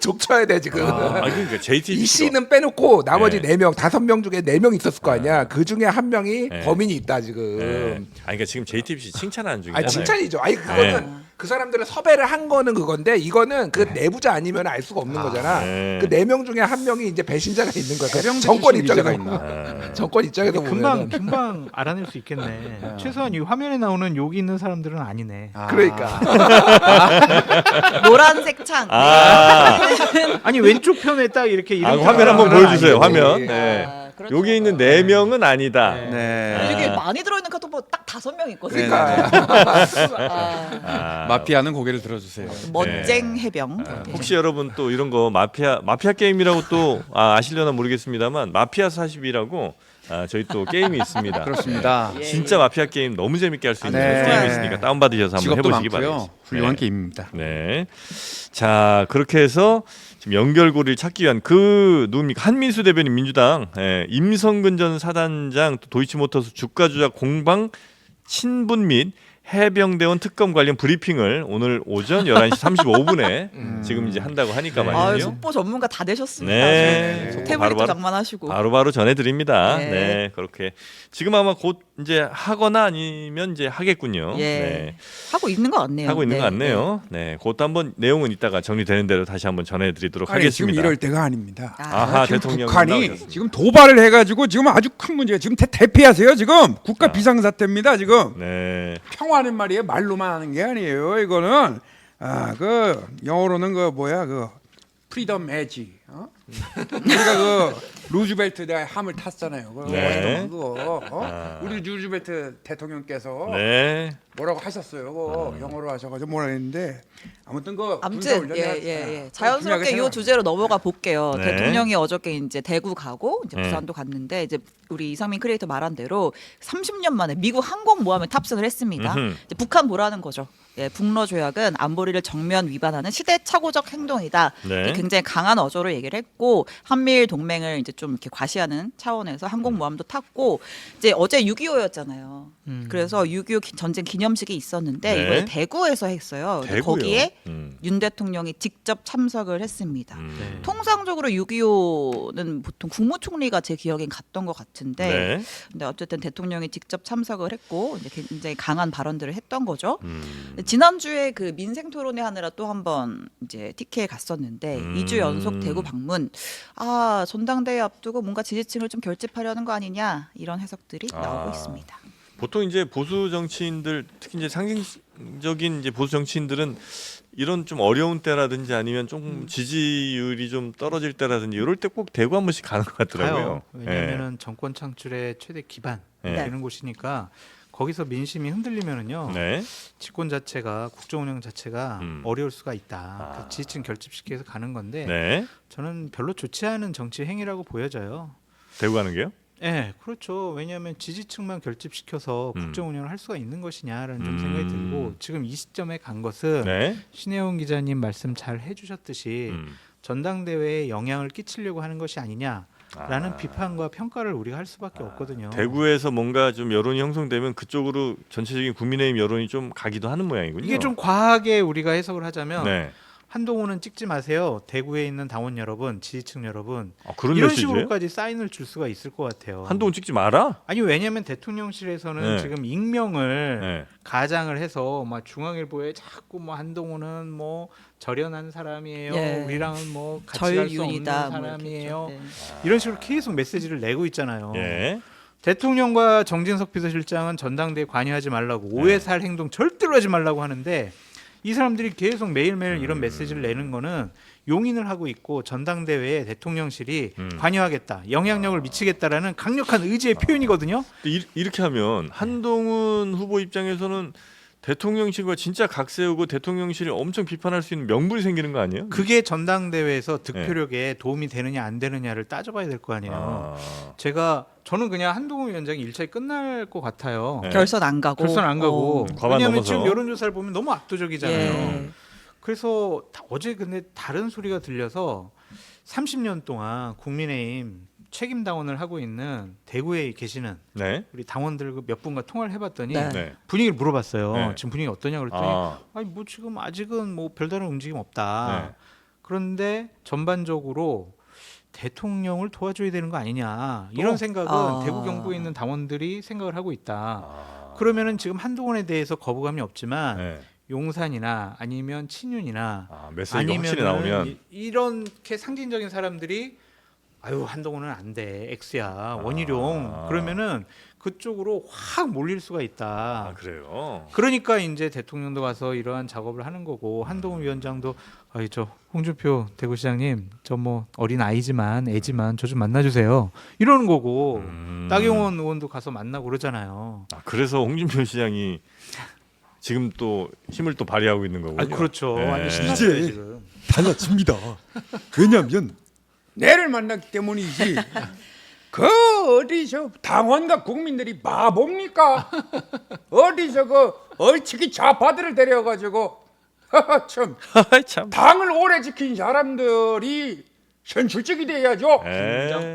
Speaker 1: 족쳐야 돼 지금.
Speaker 2: 그러니까 JTBC
Speaker 1: 이 씨는 빼놓고 나머지
Speaker 2: 네.
Speaker 1: 4명, 5명 중에 4명 있었을 거 아니야. 그 중에 한 명이
Speaker 2: 네.
Speaker 1: 범인이 있다 지금.
Speaker 2: 네. 그러니까 지금 JTBC 칭찬하는 중이잖아요.
Speaker 1: 칭찬이죠. 아니 그거는 그 사람들을 섭외를 한 거는 그건데 이거는 그 내부자 아니면 알 수가 없는 거잖아. 그 4명 중에 한 명이 이제 배신자가 있는 거야. 그 정권 입장에서
Speaker 6: 있나?
Speaker 1: 정권 입장에서 보면
Speaker 5: 금방 알아낼 수 있겠네. 최소한 이 화면에 나오는 여기 있는 사람들은 아니네.
Speaker 1: 그러니까
Speaker 3: 노란색 창.
Speaker 5: 아니 왼쪽 편에 딱 이렇게 이름
Speaker 2: 화면 한번 보여주세요. 화면.
Speaker 1: 예.
Speaker 2: 네.
Speaker 3: 그렇죠.
Speaker 2: 여기 있는 4명은 아니다.
Speaker 6: 네.
Speaker 3: 이게 많이 들어있는 카톡 보면 딱 5명 있거든요.
Speaker 6: 마피아는 고개를 들어주세요.
Speaker 3: 멋쟁 해병.
Speaker 2: 혹시 여러분 또 이런 거 마피아 게임이라고 또 아시려나 모르겠습니다만 마피아 40이라고 저희 또 게임이 있습니다.
Speaker 6: 그렇습니다.
Speaker 2: 진짜 마피아 게임 너무 재밌게 할 수 있는
Speaker 6: 네.
Speaker 2: 게임이 있으니까 다운받으셔서 한번
Speaker 6: 직업도
Speaker 2: 해보시기
Speaker 6: 많고요.
Speaker 2: 바랍니다.
Speaker 6: 훌륭한
Speaker 2: 네.
Speaker 6: 게임입니다.
Speaker 2: 네. 자, 그렇게 해서 지금 연결고리를 찾기 위한 그 누굽니까? 한민수 대변인 민주당, 임성근 전 사단장, 또 도이치모터스 주가 조작 공방 친분 및 해병대원 특검 관련 브리핑을 오늘 오전 11시 35분에 지금 이제 한다고 하니까 말이죠.
Speaker 3: 속보 전문가 다 되셨습니다.
Speaker 2: 네.
Speaker 3: 태블릿도
Speaker 2: 바로바로
Speaker 3: 장만하시고.
Speaker 2: 바로바로 전해드립니다.
Speaker 3: 네.
Speaker 2: 네, 그렇게 지금 아마 곧 이제 하거나 아니면 이제 하겠군요.
Speaker 3: 예.
Speaker 2: 네.
Speaker 3: 하고 있는 것 같네요.
Speaker 2: 하고 있는
Speaker 3: 네,
Speaker 2: 것 같네요. 네, 그것도 한번 내용은 이따가 정리되는 대로 다시 한번 전해드리도록
Speaker 6: 아니, 지금
Speaker 2: 하겠습니다.
Speaker 6: 이럴 때가 아닙니다.
Speaker 2: 아하,
Speaker 6: 지금
Speaker 2: 대통령이
Speaker 6: 북한이
Speaker 2: 나오셨습니다.
Speaker 6: 지금 도발을 해가지고 지금 아주 큰 문제가 지금 대피하세요. 지금 국가 비상사태입니다. 지금
Speaker 2: 네.
Speaker 6: 평화는 말이에요. 말로만 하는 게 아니에요. 이거는 그 영어로는 그 뭐야 그 프리덤 에지. 우리가 그 루즈벨트 내 함을 탔잖아요. 그거
Speaker 2: 네.
Speaker 6: 그거 우리 루즈벨트 대통령께서
Speaker 2: 네.
Speaker 6: 뭐라고 하셨어요. 그거 영어로 하셔가지고 뭐라 했는데 아무튼 그
Speaker 3: 아무튼
Speaker 6: 군사훈련이
Speaker 3: 자연스럽게 이
Speaker 6: 중요하게
Speaker 3: 주제로 넘어가 볼게요.
Speaker 2: 네.
Speaker 3: 대통령이 어저께 이제 대구 가고 이제
Speaker 2: 네.
Speaker 3: 부산도 갔는데 이제 우리 이상민 크리에이터 말한 대로 30년 만에 미국 항공모함에 탑승을 했습니다.
Speaker 2: 음흠.
Speaker 3: 이제 북한 보라는 거죠. 북러 조약은 안보리를 정면 위반하는 시대착오적 행동이다.
Speaker 2: 네.
Speaker 3: 굉장히 강한 어조로 얘기를 했고 한미일 동맹을 이제 좀 이렇게 과시하는 차원에서 항공모함도 탔고 이제 어제 6.25였잖아요. 그래서 6.25 전쟁 기념식이 있었는데
Speaker 2: 네.
Speaker 3: 이번에 대구에서 했어요. 근데
Speaker 2: 대구요?
Speaker 3: 거기에 윤 대통령이 직접 참석을 했습니다.
Speaker 2: 네.
Speaker 3: 통상적으로 6.25는 보통 국무총리가 제 기억엔 갔던 것 같은데
Speaker 2: 네.
Speaker 3: 근데 어쨌든 대통령이 직접 참석을 했고 이제 굉장히 강한 발언들을 했던 거죠.
Speaker 2: 음.
Speaker 3: 지난주에 그 민생 토론회 하느라 또 한 번 이제 TK에 갔었는데 2주 연속 대구 방문. 전당대회 앞두고 뭔가 지지층을 좀 결집하려는 거 아니냐 이런 해석들이 나오고 있습니다.
Speaker 2: 보통 이제 보수 정치인들 특히 이제 상징적인 이제 보수 정치인들은 이런 좀 어려운 때라든지 아니면 좀 지지율이 좀 떨어질 때라든지 이럴 때 꼭 대구 한 번씩 가는 것 같더라고요.
Speaker 5: 가요. 왜냐하면은 정권 창출의 최대 기반
Speaker 2: 네.
Speaker 5: 되는 곳이니까 거기서 민심이 흔들리면은요
Speaker 2: 네.
Speaker 5: 집권 자체가 국정 운영 자체가 어려울 수가 있다.
Speaker 2: 아.
Speaker 5: 그 지지층 결집시켜서 가는 건데
Speaker 2: 네.
Speaker 5: 저는 별로 좋지 않은 정치 행위라고 보여져요.
Speaker 2: 대구 가는 게요?
Speaker 5: 네, 그렇죠. 왜냐하면 지지층만 결집시켜서 국정 운영을 할 수가 있는 것이냐라는 좀 생각이 들고 지금 이 시점에 간 것은
Speaker 2: 네.
Speaker 5: 신혜원 기자님 말씀 잘 해주셨듯이 전당대회에 영향을 끼치려고 하는 것이 아니냐라는 비판과 평가를 우리가 할 수밖에 없거든요.
Speaker 2: 대구에서 뭔가 좀 여론이 형성되면 그쪽으로 전체적인 국민의힘 여론이 좀 가기도 하는 모양이군요.
Speaker 5: 이게 좀 과하게 우리가 해석을 하자면
Speaker 2: 네.
Speaker 5: 한동훈은 찍지 마세요. 대구에 있는 당원 여러분, 지지층 여러분
Speaker 2: 그런
Speaker 5: 이런
Speaker 2: 메시지예요?
Speaker 5: 식으로까지 사인을 줄 수가 있을 것 같아요.
Speaker 2: 한동훈 찍지 마라.
Speaker 5: 아니 왜냐하면 대통령실에서는
Speaker 2: 네.
Speaker 5: 지금 익명을
Speaker 2: 네.
Speaker 5: 가장을 해서 막 중앙일보에 자꾸 뭐 한동훈은 뭐 절연한 사람이에요.
Speaker 3: 예.
Speaker 5: 우리랑은 뭐 같이 갈 수 없는
Speaker 3: 절윤이다
Speaker 5: 사람이에요.
Speaker 3: 네.
Speaker 5: 이런 식으로 계속 메시지를 내고 있잖아요.
Speaker 2: 예.
Speaker 5: 대통령과 정진석 비서실장은 전당대회 관여하지 말라고 오해 살 행동 절대로 하지 말라고 하는데 이 사람들이 계속 매일매일 이런 메시지를 내는 거는 용인을 하고 있고 전당대회에 대통령실이 관여하겠다, 영향력을 미치겠다라는 강력한 의지의 표현이거든요.
Speaker 2: 근데 이렇게 하면 한동훈 후보 입장에서는 대통령실과 진짜 각세우고 대통령실이 엄청 비판할 수 있는 명분이 생기는 거 아니에요?
Speaker 5: 그게 전당대회에서 득표력에 도움이 되느냐 안 되느냐를 따져봐야 될 거 아니에요. 저는 그냥 한동훈 위원장이 일차에 끝날 것 같아요.
Speaker 2: 네.
Speaker 3: 결선 안 가고.
Speaker 5: 결선 안 가고.
Speaker 2: 과반
Speaker 5: 왜냐하면
Speaker 2: 넘어서.
Speaker 5: 지금 여론조사를 보면 너무 압도적이잖아요.
Speaker 3: 예.
Speaker 5: 그래서 어제 근데 다른 소리가 들려서 30년 동안 국민의힘 책임 당원을 하고 있는 대구에 계시는
Speaker 2: 네.
Speaker 5: 우리 당원들 몇 분과 통화를 해봤더니
Speaker 3: 네.
Speaker 2: 네.
Speaker 5: 분위기를 물어봤어요.
Speaker 2: 네.
Speaker 5: 지금 분위기 어떠냐 그랬더니 아니 뭐 지금 아직은 뭐 별다른 움직임 없다.
Speaker 2: 네.
Speaker 5: 그런데 전반적으로 대통령을 도와줘야 되는 거 아니냐 이런 생각은 대구 경북에 있는 당원들이 생각을 하고 있다. 그러면은 지금 한동훈에 대해서 거부감이 없지만
Speaker 2: 네.
Speaker 5: 용산이나 아니면 친윤이나
Speaker 2: 메시지가 확실히 나오면
Speaker 5: 이렇게 상징적인 사람들이 아유 한동훈은 안 돼, X야, 원희룡 그러면은 그쪽으로 확 몰릴 수가 있다.
Speaker 2: 그래요.
Speaker 5: 그러니까 이제 대통령도 가서 이러한 작업을 하는 거고 한동훈 위원장도 아이 저 홍준표 대구시장님 저 뭐 어린 아이지만 애지만 저 좀 만나주세요 이러는 거고 나경원 의원도 가서 만나고 그러잖아요.
Speaker 2: 그래서 홍준표 시장이 지금 또 힘을 또 발휘하고 있는 거군요.
Speaker 5: 그렇죠.
Speaker 2: 네.
Speaker 5: 완전 신났어요
Speaker 6: 이제
Speaker 5: 지금.
Speaker 6: 달라집니다. 왜냐하면 내를 만났기 때문이지. 그 어디서 당원과 국민들이 바보입니까? 어디서 그 얼치기 좌파들을 데려가지고 참
Speaker 2: 참.
Speaker 6: 당을 오래 지킨 사람들이 현실적이 돼야죠.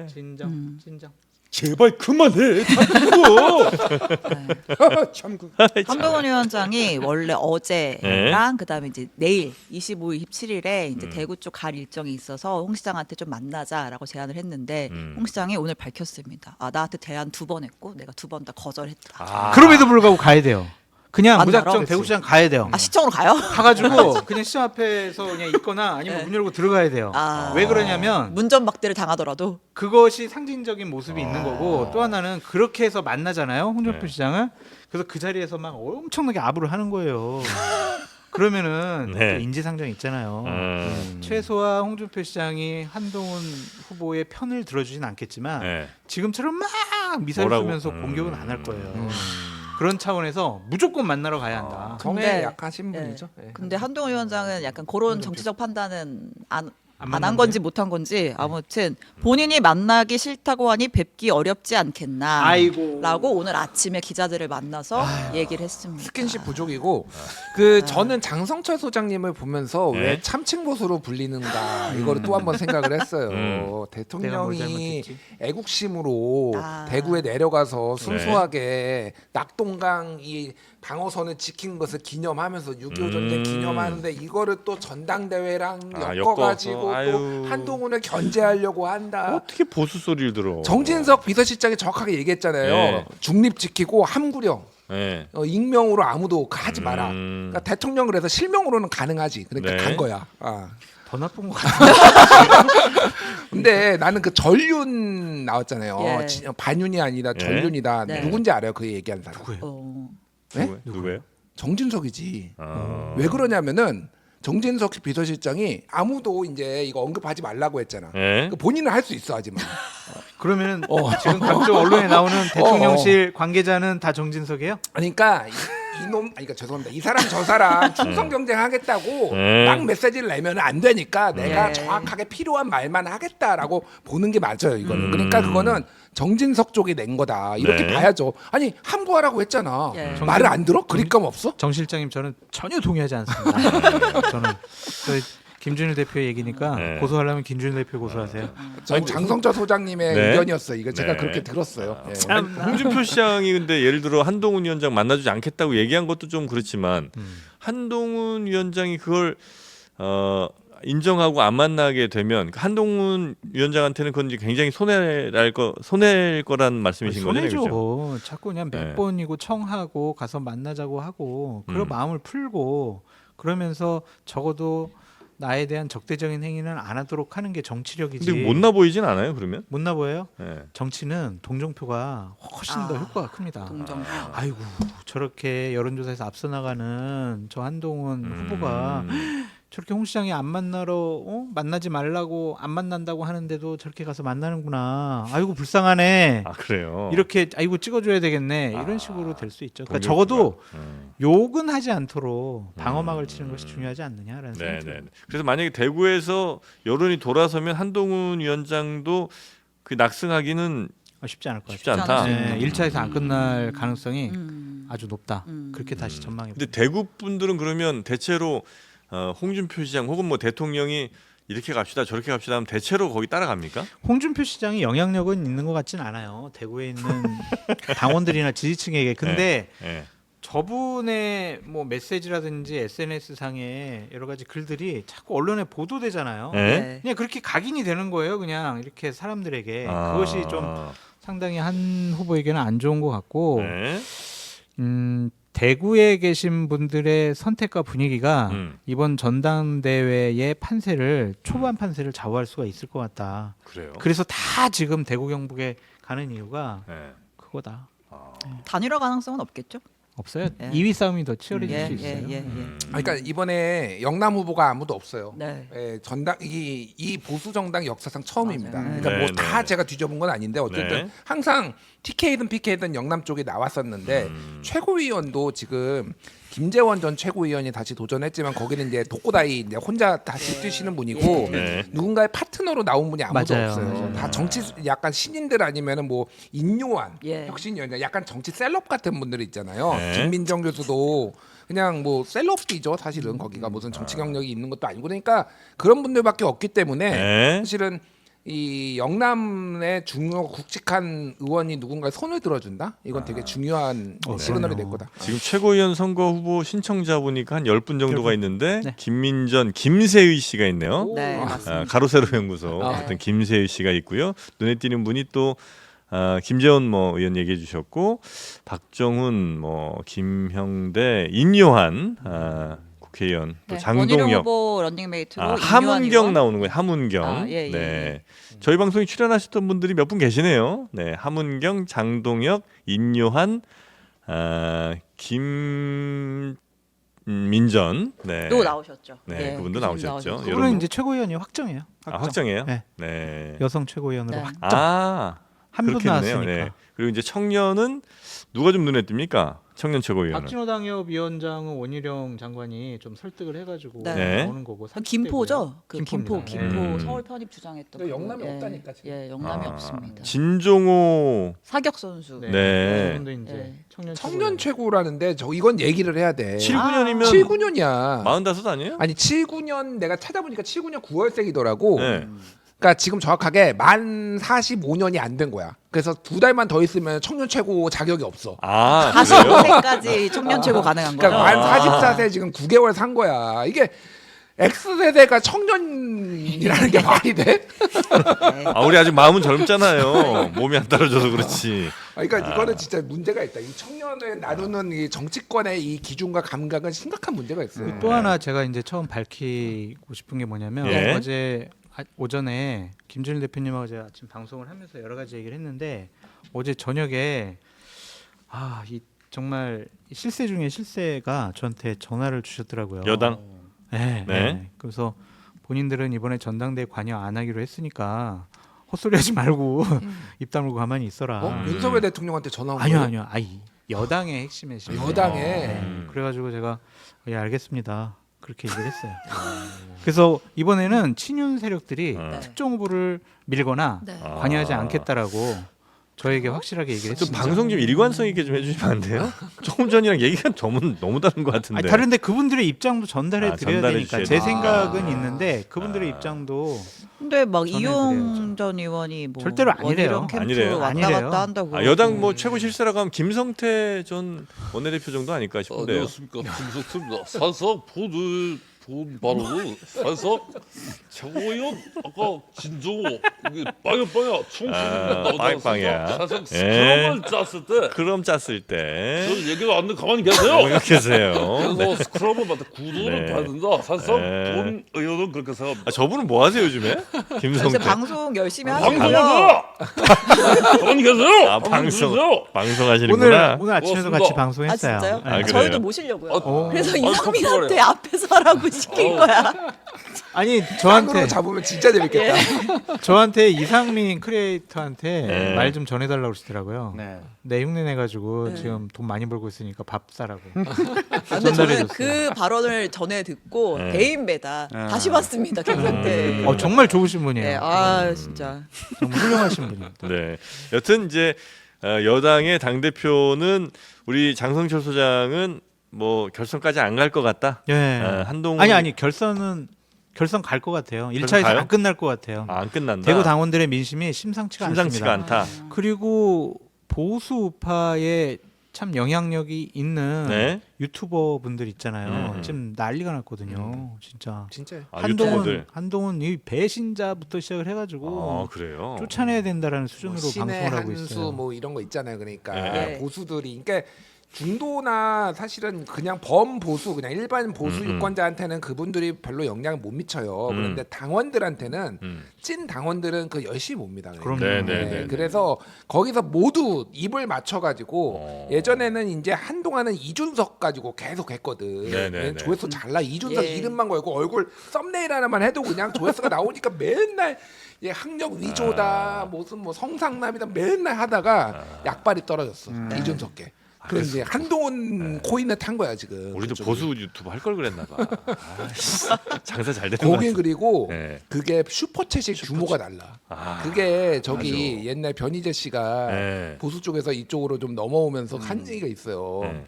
Speaker 5: 진정.
Speaker 6: 제발 그만해. 참 그.
Speaker 3: 한동훈 위원장이 원래 어제랑 그다음에 이제 내일 25일, 27일에 이제 대구 쪽 갈 일정이 있어서 홍 시장한테 좀 만나자라고 제안을 했는데 홍 시장이 오늘 밝혔습니다. 나한테 제안 2번 했고 내가 2번 다 거절했다.
Speaker 5: 그럼에도 불구하고 가야 돼요. 그냥
Speaker 3: 만나러?
Speaker 5: 무작정 대구시장 가야 돼요.
Speaker 3: 시청으로 가요?
Speaker 5: 가가지고 그냥 시장 앞에서 그냥 있거나 아니면 문 열고 들어가야 돼요. 왜 그러냐면
Speaker 3: 문전박대를 당하더라도
Speaker 5: 그것이 상징적인 모습이 있는 거고 또 하나는 그렇게 해서 만나잖아요. 홍준표 시장을. 그래서 그 자리에서 막 엄청나게 아부를 하는 거예요. 그러면은 또 인지상정 있잖아요. 최소한 홍준표 시장이 한동훈 후보의 편을 들어주진 않겠지만 지금처럼 막 미사일 쏘면서 공격은 안 할 거예요. 그런 차원에서 무조건 만나러 가야 한다.
Speaker 1: 정에 약하신 분이죠. 예.
Speaker 3: 근데 한동훈 위원장은 약간 그런 정치적 판단은 안 한
Speaker 5: 만난
Speaker 3: 건지 못 한 건지 아무튼 본인이 만나기 싫다고 하니 뵙기 어렵지 않겠나
Speaker 5: 아이고.
Speaker 3: 라고 오늘 아침에 기자들을 만나서 얘기를 했습니다.
Speaker 1: 스킨십 부족이고 그 저는 장성철 소장님을 보면서 왜 참칭보수로 불리는가 이거를 또 한번 생각을 했어요.
Speaker 5: 내가 뭘
Speaker 1: 대통령이
Speaker 5: 잘못했지?
Speaker 1: 애국심으로 대구에 내려가서 순수하게 낙동강 이 방어선을 지킨 것을 기념하면서 6.25 전쟁 기념하는데 이거를 또 전당대회랑 엮어가지고 또 한동훈을 견제하려고 한다.
Speaker 2: 어떻게 보수 소리를 들어?
Speaker 1: 정진석 비서실장이 정확하게 얘기했잖아요. 중립 지키고 함구령. 익명으로 아무도 하지 마라. 그러니까 대통령 그래서 실명으로는 가능하지. 그러니까 간 거야.
Speaker 5: 더 나쁜 것 같아요.
Speaker 1: 근데 나는 그 전륜 나왔잖아요.
Speaker 3: 예.
Speaker 1: 반윤이 아니라 전륜이다.
Speaker 3: 네.
Speaker 1: 누군지 알아요? 그 얘기한 사람. 네?
Speaker 2: 누구예요?
Speaker 1: 정진석이지. 왜 그러냐면은 정진석 비서실장이 아무도 이제 이거 언급하지 말라고 했잖아. 그 본인은 할 수 있어 하지만.
Speaker 5: 그러면은 지금 각종 언론에 나오는 대통령실 관계자는 다 정진석이에요?
Speaker 1: 그러니까 이놈, 그러니까 죄송합니다. 이 사람 저 사람 충성 경쟁하겠다고 막 메시지를 내면 안 되니까 내가 정확하게 필요한 말만 하겠다라고 보는 게 맞아요. 이거는. 그러니까 그거는 정진석 쪽이 낸 거다. 이렇게 봐야죠. 아니 함부하라고 했잖아. 말을 안 들어? 그립감 없어?
Speaker 5: 정 실장님 저는 전혀 동의하지 않습니다. 저는 김준일 대표의 얘기니까 고소하려면 김준일 대표 고소하세요.
Speaker 1: 장성철 소장님의 의견이었어요. 이거 제가 그렇게 들었어요.
Speaker 2: 아니, 홍준표 시장이 근데 예를 들어 한동훈 위원장 만나주지 않겠다고 얘기한 것도 좀 그렇지만 한동훈 위원장이 그걸 인정하고 안 만나게 되면 한동훈 위원장한테는 그건 이제 굉장히 손해일 거란 말씀이신 거죠?
Speaker 5: 손해죠. 자꾸 그냥 몇 번이고 청하고 가서 만나자고 하고 그런 마음을 풀고 그러면서 적어도 나에 대한 적대적인 행위는 안 하도록 하는 게 정치력이지.
Speaker 2: 근데 못나 보이진 않아요, 그러면?
Speaker 5: 못나 보여요? 정치는 동정표가 훨씬 더 효과가 큽니다.
Speaker 3: 동정표.
Speaker 5: 아이고 저렇게 여론조사에서 앞서 나가는 저 한동훈 후보가 저렇게 홍 시장이 안 만나러 만나지 말라고 안 만난다고 하는데도 저렇게 가서 만나는구나. 아이고 불쌍하네.
Speaker 2: 그래요.
Speaker 5: 이렇게 아이고 찍어줘야 되겠네. 이런 식으로 될 수 있죠. 그러니까 적어도 욕은 하지 않도록 방어막을 치는 것이 중요하지 않느냐라는 생각이 듭니다.
Speaker 2: 그래서 만약에 대구에서 여론이 돌아서면 한동훈 위원장도 그 낙승하기는
Speaker 5: 쉽지 않을 것
Speaker 2: 쉽지 않다.
Speaker 5: 같아요. 1차에서 안 끝날 가능성이 아주 높다. 그렇게 다시 전망해 봅니다.
Speaker 2: 근데 대구 분들은 그러면 대체로 홍준표 시장 혹은 뭐 대통령이 이렇게 갑시다 저렇게 갑시다 하면 대체로 거기 따라갑니까?
Speaker 5: 홍준표 시장이 영향력은 있는 것 같진 않아요. 대구에 있는 당원들이나 지지층에게. 근데 저분의 뭐 메시지라든지 SNS 상의 여러 가지 글들이 자꾸 언론에 보도되잖아요. 그냥 그렇게 각인이 되는 거예요. 그냥 이렇게 사람들에게. 그것이 좀 상당히 한 후보에게는 안 좋은 것 같고 대구에 계신 분들의 선택과 분위기가
Speaker 2: 음.
Speaker 5: 이번 전당대회의 판세를 초반 판세를 좌우할 수가 있을 것 같다.
Speaker 2: 그래요.
Speaker 5: 그래서 다 지금 대구 경북에 가는 이유가
Speaker 2: 네.
Speaker 5: 그거다.
Speaker 3: 단일화 가능성은 없겠죠?
Speaker 5: 없어요.
Speaker 3: 예.
Speaker 5: 2위 싸움이 더 치열해질
Speaker 3: 예,
Speaker 5: 수 있어요.
Speaker 3: 예, 예, 예.
Speaker 1: 그러니까 이번에 영남 후보가 아무도 없어요.
Speaker 3: 네.
Speaker 1: 예, 전당 이 보수 정당 역사상 처음입니다.
Speaker 3: 맞아요.
Speaker 1: 그러니까 뭐
Speaker 2: 네,
Speaker 1: 다
Speaker 2: 네.
Speaker 1: 제가 뒤져본 건 아닌데 어쨌든
Speaker 2: 네.
Speaker 1: 항상 TK든 PK든 영남 쪽에 나왔었는데 최고위원도 지금 김재원 전 최고위원이 다시 도전했지만 거기는 이제 독고다이 이제 혼자 다시 뛰시는 분이고
Speaker 2: 네.
Speaker 1: 누군가의 파트너로 나온 분이 아무도
Speaker 5: 맞아요.
Speaker 1: 없어요.
Speaker 5: 맞아요.
Speaker 1: 다 정치 약간 신인들 아니면은 뭐 인요한
Speaker 3: 예.
Speaker 1: 혁신위원 약간 정치 셀럽 같은 분들 있잖아요.
Speaker 2: 네.
Speaker 1: 김민정 교수도 그냥 뭐 셀럽이죠 사실은 거기가 무슨 정치 경력이 있는 것도 아니고 그러니까 그런 분들밖에 없기 때문에
Speaker 2: 네.
Speaker 1: 사실은 이 영남의 중요 굵직한 의원이 누군가의 손을 들어준다 이건 되게 중요한 시그널이 될 거다.
Speaker 2: 지금 최고위원 선거 후보 신청자 보니까 한 10분 정도가 있는데
Speaker 5: 네.
Speaker 2: 김민전, 김세의 씨가 있네요.
Speaker 3: 네, 맞습니다.
Speaker 2: 가로세로 연구소 어떤 김세의 씨가 있고요. 눈에 띄는 분이 또 김재원 뭐 의원 얘기해 주셨고 박정훈 뭐 김형대 인요한 국회의원 또
Speaker 3: 네, 원희룡
Speaker 2: 장동혁
Speaker 3: 후보 런닝메이트로 인요한
Speaker 2: 함은경
Speaker 3: 의원.
Speaker 2: 나오는 거예요. 함은경.
Speaker 3: 아, 예, 예,
Speaker 2: 네.
Speaker 3: 예.
Speaker 2: 저희 방송에 출연하셨던 분들이 몇 분 계시네요. 네. 함은경, 장동혁, 인요한, 김민전. 네.
Speaker 3: 또 나오셨죠.
Speaker 2: 네,
Speaker 3: 예,
Speaker 2: 그분도
Speaker 3: 교수님
Speaker 2: 나오셨죠.
Speaker 3: 나오셨고.
Speaker 2: 여러분.
Speaker 5: 그분은 이제 최고위원이 확정이에요.
Speaker 2: 확정이에요?
Speaker 5: 네.
Speaker 2: 네.
Speaker 5: 여성 최고위원으로
Speaker 3: 네.
Speaker 5: 확정.
Speaker 2: 한
Speaker 5: 분 나왔으니까.
Speaker 2: 네. 그리고 이제 청년은 누가 좀 눈에 띕니까? 청년 최고위원은.
Speaker 5: 박진호 당협위원장은 원희룡 장관이 좀 설득을 해가지고
Speaker 3: 네.
Speaker 5: 나오는 거고.
Speaker 3: 김포죠. 그 김포
Speaker 5: 김포입니다.
Speaker 2: 음.
Speaker 3: 서울 편입 주장했던.
Speaker 1: 근데 영남이
Speaker 3: 분.
Speaker 1: 없다니까, 지금.
Speaker 3: 예, 영남이 없습니다.
Speaker 2: 진종호.
Speaker 3: 사격 선수.
Speaker 2: 네.
Speaker 5: 그분도 이제
Speaker 3: 네.
Speaker 1: 청년 최고라는데 저 이건 얘기를 해야 돼.
Speaker 2: 79년이면
Speaker 1: 79년이야.
Speaker 2: 45 아니에요?
Speaker 1: 아니 79년 내가 찾아보니까 79년 9월생이더라고.
Speaker 2: 네.
Speaker 1: 그러니까 지금 정확하게 만 45년이 안 된 거야. 그래서 2달만 더 있으면 청년 최고 자격이 없어.
Speaker 2: 아, 그래요?
Speaker 3: 45세까지 청년 최고 가능한 거죠.
Speaker 1: 그러니까 만 44세 지금 9개월 산 거야. 이게 X세대가 청년이라는 게 말이 돼?
Speaker 2: 우리 아직 마음은 젊잖아요. 몸이 안 따라줘서 그렇지.
Speaker 1: 그러니까 이거는 진짜 문제가 있다. 이 청년을 나누는 이 정치권의 이 기준과 감각은 심각한 문제가 있어요.
Speaker 5: 또 하나 제가 이제 처음 밝히고 싶은 게 뭐냐면
Speaker 2: 예.
Speaker 5: 어제 오전에 김준일 대표님하고 제가 아침 방송을 하면서 여러 가지 얘기를 했는데 어제 저녁에 이 정말 실세 중에 실세가 저한테 전화를 주셨더라고요.
Speaker 2: 여당?
Speaker 5: 네.
Speaker 2: 네.
Speaker 5: 네. 그래서 본인들은 이번에 전당대회 관여 안 하기로 했으니까 헛소리하지 말고 입 다물고 가만히 있어라.
Speaker 1: 윤석열 대통령한테 전화 온 거예요?
Speaker 5: 아니요. 여당의 핵심의 실세.
Speaker 1: 여당에
Speaker 5: 그래가지고 제가 예, 알겠습니다. 그렇게 얘기를 했어요. 그래서 이번에는 친윤 세력들이 특정 후보를 밀거나
Speaker 3: 네.
Speaker 5: 관여하지 않겠다라고 저에게 확실하게 얘기를
Speaker 2: 좀
Speaker 5: 했습니다.
Speaker 2: 방송 좀 일관성 있게 좀 해주시면 안 돼요? 조금 전이랑 얘기가 너무 다른 것 같은데.
Speaker 5: 아니, 다른데 그분들의 입장도 전달해 드려야
Speaker 2: 전달해
Speaker 5: 되니까
Speaker 2: 주셔야
Speaker 5: 제
Speaker 2: 돼요.
Speaker 5: 생각은 있는데 그분들의 입장도
Speaker 3: 근데 막
Speaker 5: 전에
Speaker 3: 이용
Speaker 5: 그래야죠.
Speaker 3: 전 의원이 뭐
Speaker 5: 절대로 아니래요.
Speaker 3: 원희룡 캠프
Speaker 2: 아니래요.
Speaker 3: 왔다
Speaker 5: 아니래요.
Speaker 3: 갔다 한다고.
Speaker 2: 여당 뭐 최고 실세라고 하면 김성태 전 원내대표 정도 아닐까 싶은데요.
Speaker 10: 안녕하십니까 김석수입니다. 사석 본 바로는 사석 최고위원 아까 진정호 빵야빵야 총수님
Speaker 2: 빵야빵야.
Speaker 10: 사석
Speaker 2: 예.
Speaker 10: 스크럼을 짰을 때
Speaker 2: 그럼 짰을 때.
Speaker 10: 저는 얘기가 안 돼 가만히 계세요.
Speaker 2: 계세요.
Speaker 10: 그래서 스크럼을 받아 구도를
Speaker 2: 네.
Speaker 10: 받는다. 사석
Speaker 2: 네.
Speaker 10: 본 의원은 그렇게 생각합니다.
Speaker 2: 저분은 뭐 하세요 요즘에?
Speaker 3: 요새
Speaker 2: 김성태.
Speaker 3: 방송 열심히
Speaker 10: 방송을
Speaker 3: 하시고요.
Speaker 10: 해요. 가만히 계세요.
Speaker 2: 방송하시는구나.
Speaker 5: 오늘 아침에도
Speaker 10: 고맙습니다.
Speaker 5: 같이
Speaker 3: 아
Speaker 5: 방송했어요.
Speaker 3: 진짜요?
Speaker 2: 아, 그래요?
Speaker 3: 저희도 모시려고요. 그래서
Speaker 10: 아니,
Speaker 3: 이상민한테
Speaker 10: 깜짝이야.
Speaker 3: 앞에서 하라고 시킨 거야.
Speaker 5: 아니
Speaker 1: 쌍으로
Speaker 5: 저한테
Speaker 1: 잡으면 진짜 재밌겠다.
Speaker 5: 저한테 이상민 크리에이터한테
Speaker 2: 네.
Speaker 5: 말 좀 전해달라고 그러시더라고요.
Speaker 6: 네.
Speaker 5: 내 흉내 내가지고 지금 돈 많이 벌고 있으니까 밥 사라고.
Speaker 3: 근데 저는
Speaker 5: 전달해줬어요.
Speaker 3: 그 발언을 전에 듣고
Speaker 2: 네.
Speaker 3: 대인배다. 다시 봤습니다. 김성태.
Speaker 5: 정말 좋으신 분이에요.
Speaker 3: 네, 아 진짜.
Speaker 5: 정말 훌륭하신 분이에요.
Speaker 2: 네. 여튼 이제 여당의 당 대표는 우리 장성철 소장은 뭐 결선까지 안 갈 것 같다.
Speaker 5: 예.
Speaker 2: 한동훈
Speaker 5: 아니 결선 갈 것 같아요. 1차에서
Speaker 2: 가요?
Speaker 5: 안 끝날 것 같아요.
Speaker 2: 안 끝난다.
Speaker 5: 대구 당원들의 민심이 심상치가
Speaker 2: 심상치가
Speaker 5: 않습니다.
Speaker 2: 않다.
Speaker 5: 그리고 보수 우파에 참 영향력이 있는
Speaker 2: 네.
Speaker 5: 유튜버 분들 있잖아요.
Speaker 2: 음.
Speaker 5: 지금 난리가 났거든요. 진짜.
Speaker 1: 진짜.
Speaker 2: 유튜버들.
Speaker 5: 한동훈 이 배신자부터 시작을 해가지고
Speaker 2: 그래요.
Speaker 5: 쫓아내야 된다라는 수준으로
Speaker 1: 신의
Speaker 5: 방송을 하고
Speaker 1: 한수
Speaker 5: 있어요.
Speaker 1: 뭐 이런 거 있잖아요. 그러니까
Speaker 2: 네.
Speaker 1: 보수들이 그러니까 중도나 사실은 그냥 범보수 그냥 일반 보수 유권자한테는 그분들이 별로 영향을 못 미쳐요. 그런데 당원들한테는 찐 당원들은 그 열심히 봅니다.
Speaker 5: 그럼요.
Speaker 2: 네.
Speaker 1: 그래서 거기서 모두 입을 맞춰가지고 예전에는 이제 한동안은 이준석 가지고 계속 했거든.
Speaker 2: 네네네.
Speaker 1: 조회수 잘나 이준석
Speaker 3: 예.
Speaker 1: 이름만 걸고 얼굴 썸네일 하나만 해도 그냥 조회수가 나오니까 맨날 학력 위조다 무슨 뭐 성상남이다 맨날 하다가 약발이 떨어졌어 이준석께. 그래서 이제 한동훈 코인을 탄 거야 지금.
Speaker 2: 우리도
Speaker 1: 그쪽이.
Speaker 2: 보수 유튜브 할 걸 그랬나 봐. 장사 잘 되는 거
Speaker 1: 거긴 그리고
Speaker 2: 네.
Speaker 1: 그게 슈퍼챗이 규모가 달라.
Speaker 2: 아,
Speaker 1: 그게 저기 옛날 변희재 씨가
Speaker 2: 네.
Speaker 1: 보수 쪽에서 이쪽으로 좀 넘어오면서 한 얘기가 있어요.
Speaker 2: 네.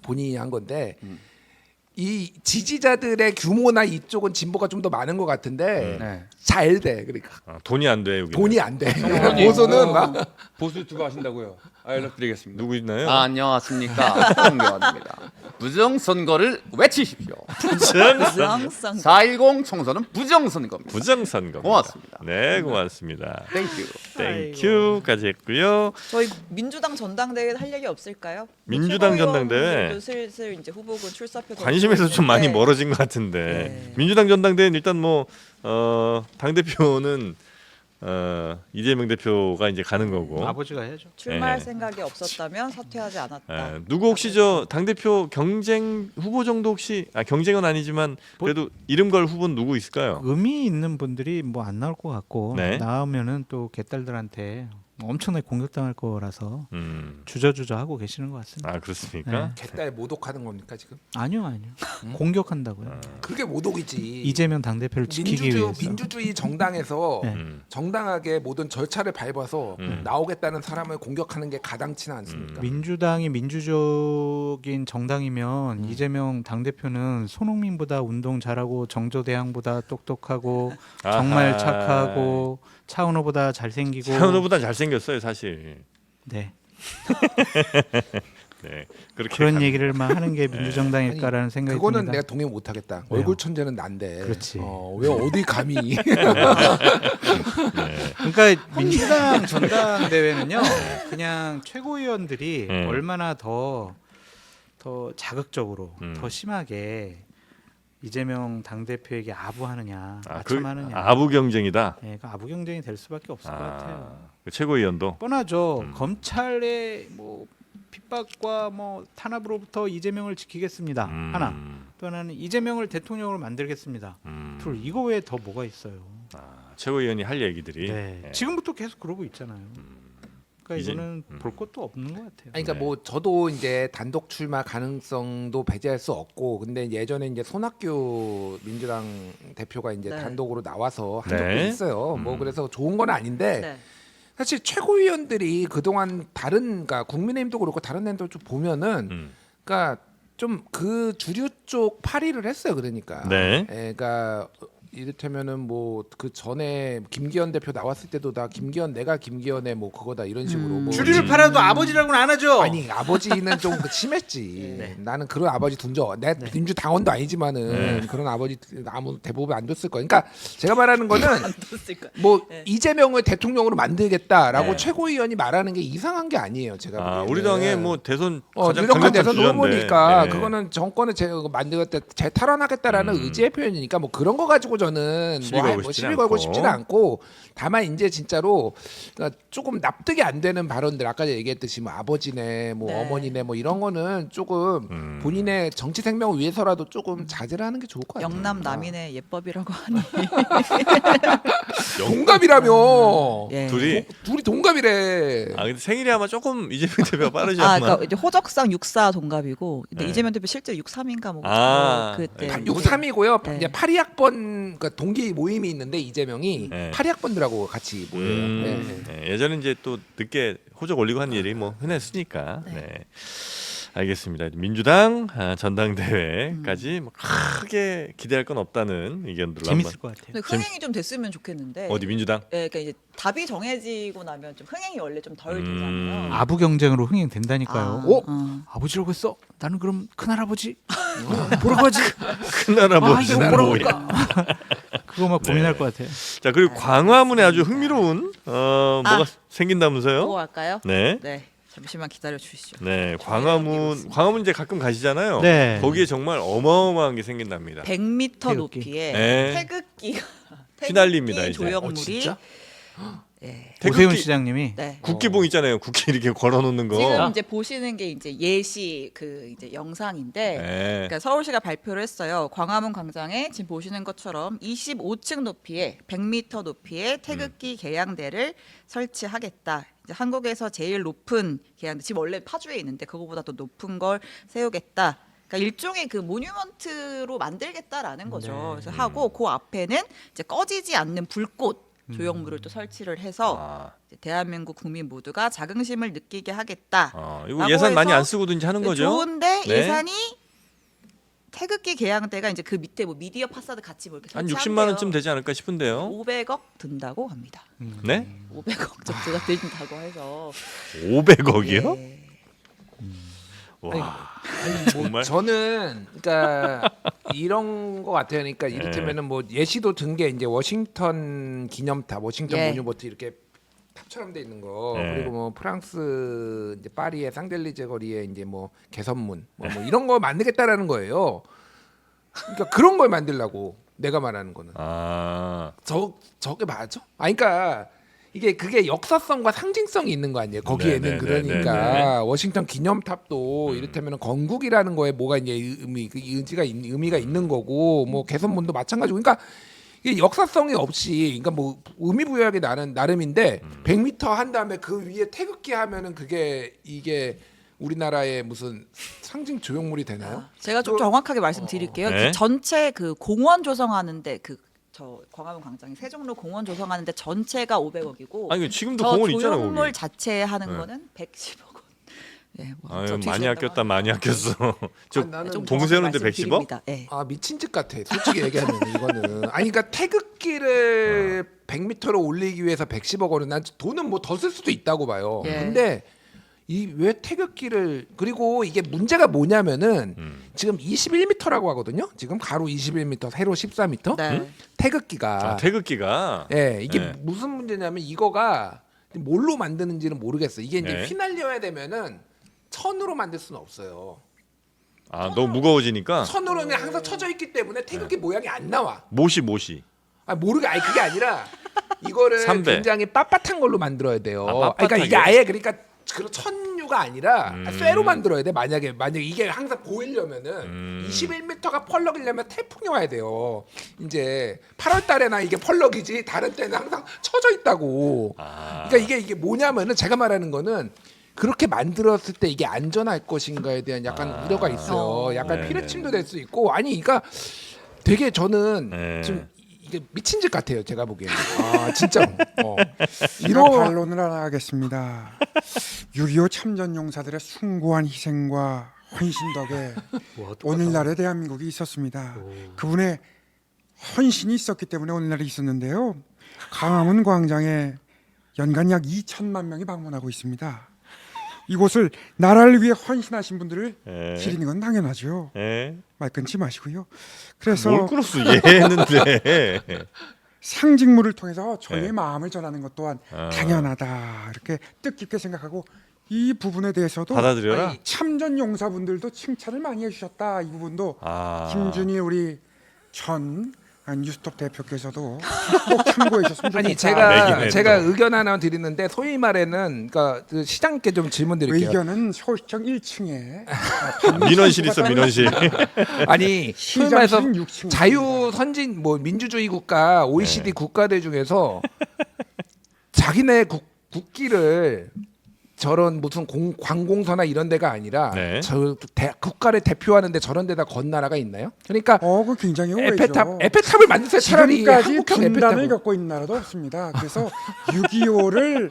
Speaker 1: 본인이 한 건데 이 지지자들의 규모나 이쪽은 진보가 좀 더 많은 것 같은데
Speaker 6: 네.
Speaker 1: 잘 돼. 그러니까
Speaker 2: 돈이 안 돼 여기.
Speaker 1: 돈이 안 돼.
Speaker 6: 성원님.
Speaker 1: 보수는 막
Speaker 6: 보수 유튜브 하신다고요? 연락드리겠습니다.
Speaker 2: 누구 있나요?
Speaker 11: 안녕하십니까. 홍교환입니다. 부정선거를 외치십시오.
Speaker 2: 부정선.
Speaker 3: 항상
Speaker 11: 4.10 총선은 부정선거입니다.
Speaker 2: 부정선거.
Speaker 11: 고맙습니다.
Speaker 2: 네, 고맙습니다.
Speaker 11: 땡큐.
Speaker 2: 땡큐까지 했고요.
Speaker 3: 저희 민주당 전당대회 할 얘기 없을까요?
Speaker 2: 민주당
Speaker 3: 최고위원들도
Speaker 2: 전당대회?
Speaker 3: 슬슬 이제 후보군 출사표
Speaker 2: 관심에서 좀 많이
Speaker 3: 네.
Speaker 2: 멀어진 것 같은데
Speaker 3: 네.
Speaker 2: 민주당 전당대회는 일단 뭐 당 대표는 이재명 대표가 이제 가는 거고
Speaker 5: 아버지가 해야죠.
Speaker 3: 출마할
Speaker 2: 네.
Speaker 3: 생각이 없었다면 사퇴하지 않았다.
Speaker 2: 누구 혹시 저 당 대표 경쟁 후보 정도 혹시 경쟁은 아니지만 그래도 이름 걸 후보는 누구 있을까요?
Speaker 5: 의미 있는 분들이 뭐 안 나올 것 같고
Speaker 2: 네.
Speaker 5: 나오면은 또 개딸들한테 엄청나게 공격당할 거라서
Speaker 2: 음.
Speaker 5: 주저주저 하고 계시는 것 같습니다.
Speaker 2: 아 그렇습니까?
Speaker 1: 개딸 모독하는 겁니까 지금?
Speaker 5: 아니요. 공격한다고요.
Speaker 1: 그게 모독이지.
Speaker 5: 이재명 당대표를 지키기 위해서.
Speaker 1: 민주주의 정당에서
Speaker 5: 네.
Speaker 1: 정당하게 모든 절차를 밟아서 나오겠다는 사람을 공격하는 게 가당치는 않습니까?
Speaker 5: 민주당이 민주적인 정당이면 이재명 당대표는 손흥민보다 운동 잘하고 정조대왕보다 똑똑하고 정말
Speaker 2: 아하.
Speaker 5: 착하고 차은호보다 잘생기고
Speaker 2: 차은호보다 잘생겼어요 사실.
Speaker 5: 네.
Speaker 2: 네 그렇게
Speaker 5: 그런
Speaker 2: 가는-
Speaker 5: 얘기를 막 하는 게 민주정당일까라는 생각이
Speaker 1: 그거는
Speaker 5: 듭니다.
Speaker 1: 내가 동의 못하겠다.
Speaker 5: 왜요?
Speaker 1: 얼굴 천재는 난데.
Speaker 5: 그렇지.
Speaker 1: 왜 어디 감히?
Speaker 5: 그러니까 민주당 전당대회는요 그냥 최고위원들이 얼마나 더 자극적으로 더 심하게 이재명 당대표에게 아부하느냐 맞춤하느냐
Speaker 2: 아부 경쟁이다.
Speaker 5: 네, 그 아부 경쟁이 될 수밖에 없을 것 같아요.
Speaker 2: 그 최고위원도
Speaker 5: 뻔하죠. 검찰의 뭐 핍박과 뭐 탄압으로부터 이재명을 지키겠습니다. 하나. 또 하나는 이재명을 대통령으로 만들겠습니다. 둘. 이거 외에 더 뭐가 있어요.
Speaker 2: 최고위원이 할 얘기들이
Speaker 5: 네.
Speaker 2: 네.
Speaker 5: 지금부터 계속 그러고 있잖아요. 그러니까
Speaker 2: 이제-
Speaker 5: 이거는 볼 것도 없는 것 같아요.
Speaker 1: 아니, 그러니까 뭐 저도 이제 단독 출마 가능성도 배제할 수 없고, 근데 예전에 이제 손학규 민주당 대표가 이제
Speaker 3: 네.
Speaker 1: 단독으로 나와서 한 적도
Speaker 2: 네.
Speaker 1: 있어요. 뭐 그래서 좋은 건 아닌데
Speaker 3: 네.
Speaker 1: 사실 최고위원들이 그동안 다른, 그러니까 국민의힘도 그렇고 다른 데도 좀 보면은, 그러니까 좀 그 주류 쪽 파리를 했어요. 그러니까.
Speaker 2: 네.
Speaker 1: 그러니까 이를테면은 뭐 그 전에 김기현 대표 나왔을 때도 다 김기현 내가 김기현의 뭐 그거다 이런 식으로 뭐
Speaker 5: 주류를 팔아도 아버지라고는 안 하죠.
Speaker 1: 아니 아버지는 좀 심했지. 나는 그런 아버지 둔 적. 내 민주당원도 아니지만은 그런 아버지 아무 대부분 안 뒀을 거야. 그러니까 제가 말하는 거는
Speaker 3: 됐을 거야.
Speaker 1: 뭐 이재명을 대통령으로 만들겠다라고
Speaker 2: 네.
Speaker 1: 최고위원이 말하는 게 이상한 게 아니에요. 제가 보기에는.
Speaker 2: 우리 당의 뭐 대선 가장
Speaker 1: 유력한
Speaker 2: 강력한
Speaker 1: 대선
Speaker 2: 주자인데.
Speaker 1: 후보니까
Speaker 2: 네.
Speaker 1: 그거는 정권을 만들겠다 재탈환하겠다라는 의지의 표현이니까 뭐 그런 거 가지고 저는
Speaker 2: 시비 걸고 싶지는
Speaker 1: 시비 걸고
Speaker 2: 않고.
Speaker 1: 싶지는 않고, 다만 이제 진짜로 그러니까 조금 납득이 안 되는 발언들, 아까 얘기했듯이 뭐 아버지네 뭐
Speaker 3: 네.
Speaker 1: 어머니네 뭐 이런 거는 조금 본인의 정치 생명을 위해서라도 조금 자제를 하는 게 좋을 것 같아요.
Speaker 3: 영남 남인의 예법이라고 하니.
Speaker 1: 동갑이라며.
Speaker 3: 예.
Speaker 2: 둘이
Speaker 1: 동갑이래.
Speaker 2: 근데 생일이 아마 조금 이재명 대표가 빠르지
Speaker 3: 아,
Speaker 2: 않나?
Speaker 3: 그러니까 이제 호적상 64 동갑이고, 근데
Speaker 2: 네.
Speaker 3: 이재명 대표 실제 63인가 뭐 그때.
Speaker 1: 63이고요.
Speaker 3: 네.
Speaker 1: 이제 82학번 그러니까 동기 모임이 있는데 이재명이
Speaker 2: 네.
Speaker 1: 82학번들하고 같이 모여요. 네.
Speaker 2: 예전에 이제 또 늦게 호적 올리고 한 일이 뭐 흔했으니까. 네. 알겠습니다. 민주당 전당대회까지 뭐 크게 기대할 건 없다는 의견들로
Speaker 5: 재밌을 것 같아요.
Speaker 3: 근데 흥행이 좀 됐으면 좋겠는데.
Speaker 2: 어디 민주당?
Speaker 3: 예, 그러니까 이제 답이 정해지고 나면 좀 흥행이 원래 좀 덜 되잖아요.
Speaker 5: 아부 경쟁으로 흥행된다니까요.
Speaker 3: 아.
Speaker 5: 아버지라고 했어? 나는 그럼 큰할아버지? 뭐라고 하지?
Speaker 2: 큰할아버지.
Speaker 5: 이거 뭐라고 할까? 그거 막 고민할
Speaker 2: 네.
Speaker 5: 것 같아요.
Speaker 2: 자 그리고 광화문에 아주 흥미로운 뭐가 생긴다면서요?
Speaker 3: 뭐 할까요?
Speaker 2: 네.
Speaker 3: 네. 잠시만 기다려 주시죠.
Speaker 2: 네, 광화문 이제 가끔 가시잖아요.
Speaker 5: 네.
Speaker 2: 거기에 정말 어마어마한 게 생긴답니다.
Speaker 3: 100m
Speaker 5: 태극기.
Speaker 3: 높이의
Speaker 2: 네.
Speaker 3: 태극기가
Speaker 2: 휘날립니다, 이제.
Speaker 3: 조형물이
Speaker 1: 진짜?
Speaker 3: 예.
Speaker 5: 오세훈 시장님이
Speaker 3: 네.
Speaker 2: 국기봉 있잖아요. 국기 이렇게 걸어놓는 거.
Speaker 3: 지금 이제 보시는 게 이제 예시 그 이제 영상인데
Speaker 2: 네.
Speaker 3: 그러니까 서울시가 발표를 했어요. 광화문 광장에 지금 보시는 것처럼 25층 높이의 100m 높이의 태극기 개양대를 설치하겠다. 이제 한국에서 제일 높은 개양대 지금 원래 파주에 있는데 그거보다 더 높은 걸 세우겠다. 그러니까 일종의 그 모뉴먼트로 만들겠다라는 거죠. 그래서 하고 그 앞에는 이제 꺼지지 않는 불꽃 조형물을 또 설치를 해서 이제 대한민국 국민 모두가 자긍심을 느끼게 하겠다.
Speaker 2: 이거
Speaker 3: 라고
Speaker 2: 예산 많이
Speaker 3: 해서
Speaker 2: 안 쓰고든지 하는 거죠.
Speaker 3: 좋은데
Speaker 2: 네.
Speaker 3: 예산이 태극기 개양대가 이제 그 밑에 뭐 미디어 파사드 같이 뭐 이렇게
Speaker 2: 한
Speaker 3: 설치한대요.
Speaker 2: 60만 원쯤 되지 않을까 싶은데요.
Speaker 3: 500억 든다고 합니다.
Speaker 2: 네?
Speaker 3: 500억 정도가 든다고 해서
Speaker 2: 500억이요?
Speaker 3: 예.
Speaker 2: 와.
Speaker 1: 뭐
Speaker 2: 정말?
Speaker 1: 저는 그러니까 이런 거 같아요. 그러니까
Speaker 2: 네.
Speaker 1: 이를테면은 뭐 예시도 든 게 이제 워싱턴 기념탑, 워싱턴
Speaker 3: 예.
Speaker 1: 모뉴먼트 이렇게 탑처럼 돼 있는 거,
Speaker 2: 네.
Speaker 1: 그리고 뭐 프랑스 이제 파리의 상델리제 거리에 이제 뭐 개선문 뭐 이런 거 만들겠다라는 거예요. 그러니까 그런 걸 만들라고 내가 말하는 거는 저게 맞아? 그러니까 이게 그게 역사성과 상징성이 있는 거 아니에요? 거기에는
Speaker 2: 네, 네,
Speaker 1: 그러니까
Speaker 2: 네, 네, 네.
Speaker 1: 워싱턴 기념탑도 이를테면 건국이라는 거에 뭐가 이제 의미가 있는 거고 뭐 개선문도 마찬가지고 그러니까 이게 역사성이 없이 그러니까 뭐 의미 부여하기 나름인데 100m 한 다음에 그 위에 태극기 하면은 이게 우리나라의 무슨 상징 조형물이 되나요?
Speaker 3: 제가 좀 정확하게 말씀드릴게요.
Speaker 2: 네.
Speaker 3: 그 전체 그 공원 조성하는데 저 광화문 광장에 세종로 공원 조성하는데 전체가 500억이고
Speaker 2: 아니 지금도
Speaker 3: 저
Speaker 2: 공원 있잖아요.
Speaker 3: 조형물
Speaker 2: 거기.
Speaker 3: 자체 하는
Speaker 2: 네.
Speaker 3: 거는 110억 원. 예, 뭐
Speaker 2: 아유,
Speaker 3: 저
Speaker 2: 많이
Speaker 3: 뒤지겠다고
Speaker 2: 아꼈다
Speaker 3: 하네요.
Speaker 2: 많이 아꼈어. 저
Speaker 1: 나는
Speaker 3: 좀
Speaker 2: 봉 세우는데
Speaker 3: 정확하게
Speaker 2: 110억?
Speaker 3: 말씀드립니다. 예.
Speaker 1: 아 미친 짓 같아. 솔직히 얘기하면 이거는. 아니 그러니까 태극기를 100m로 올리기 위해서 110억 원은 난 돈은 뭐 더 쓸 수도 있다고 봐요.
Speaker 3: 예.
Speaker 1: 근데 이 왜 태극기를 그리고 이게 문제가 뭐냐면은 지금 21m라고 하거든요. 지금 가로 21m, 세로 14m.
Speaker 3: 네.
Speaker 1: 태극기가.
Speaker 2: 태극기가.
Speaker 1: 예, 이게
Speaker 2: 네.
Speaker 1: 무슨 문제냐면 이거가 뭘로 만드는지는 모르겠어. 이게 이제
Speaker 2: 네.
Speaker 1: 휘날려야 되면은 천으로 만들 수는 없어요.
Speaker 2: 너무 무거워지니까.
Speaker 1: 천으로는 항상 쳐져 있기 때문에 태극기 모양이 안 나와.
Speaker 2: 못이.
Speaker 1: 아니 그게 아니라 이거를
Speaker 2: 3배.
Speaker 1: 굉장히 빳빳한 걸로 만들어야 돼요.
Speaker 2: 아,
Speaker 1: 그러니까
Speaker 2: 빳빳하게?
Speaker 1: 이게 아예 그러니까 그런 천유가 아니라 쇠로 만들어야 돼. 만약에 이게 항상 보이려면은 21m가 펄럭이려면 태풍이 와야 돼요. 이제 8월 달에나 이게 펄럭이지 다른 때는 항상 쳐져 있다고. 그러니까 이게 뭐냐면은 제가 말하는 거는 그렇게 만들었을 때 이게 안전할 것인가에 대한 약간 우려가 있어요. 약간
Speaker 2: 네,
Speaker 1: 피뢰침도 될 수 있고 아니 그러니까 되게 저는
Speaker 2: 네.
Speaker 1: 좀 이게 미친 짓 같아요. 제가 보기에는. 아 진짜로.
Speaker 6: 이런 반론을 하나 하겠습니다. 6.25 참전 용사들의 숭고한 희생과 헌신 덕에 오늘날의 대한민국이 있었습니다. 그분의 헌신이 있었기 때문에 오늘날이 있었는데요. 광화문 광장에 연간 약 2천만 명이 방문하고 있습니다. 이곳을 나라를 위해 헌신하신 분들을
Speaker 2: 예.
Speaker 6: 기리는 건 당연하죠.
Speaker 2: 예.
Speaker 6: 말 끊지 마시고요. 그래서
Speaker 2: 뭘 끌었어 얘 했는데.
Speaker 6: 상징물을 통해서 저희의
Speaker 2: 네.
Speaker 6: 마음을 전하는 것 또한 당연하다 이렇게 뜻깊게 생각하고 이 부분에 대해서도
Speaker 2: 받아들여라.
Speaker 6: 참전 용사분들도 칭찬을 많이 해주셨다. 이 부분도 김준희 우리 전 뉴스톱 대표께서도 꼭 참고해 주셨으면
Speaker 1: 아니
Speaker 6: 좋겠다.
Speaker 1: 제가 의견 하나 드리는데 소위 말에는 그러니까 그 시장님께 좀 질문 드릴게요.
Speaker 6: 의견은 서울시청 1층에
Speaker 2: 민원실 있어 민원실.
Speaker 1: 아니 소위 말해서
Speaker 6: 시장실은 6층
Speaker 1: 자유 선진 뭐 민주주의 국가 OECD 국가들 중에서 자기네 국기를 저런 무슨 관공서나 이런 데가 아니라
Speaker 2: 네.
Speaker 1: 국가를 대표하는데 저런 데다 건 나라가 있나요? 그러니까
Speaker 6: 그 굉장히 오해죠.
Speaker 1: 에펠탑을 만드세요. 차라리
Speaker 6: 지금까지
Speaker 1: 한국형
Speaker 6: 분단을
Speaker 1: 에펠탑을.
Speaker 6: 겪고 있는 나라도 없습니다. 그래서 6.25를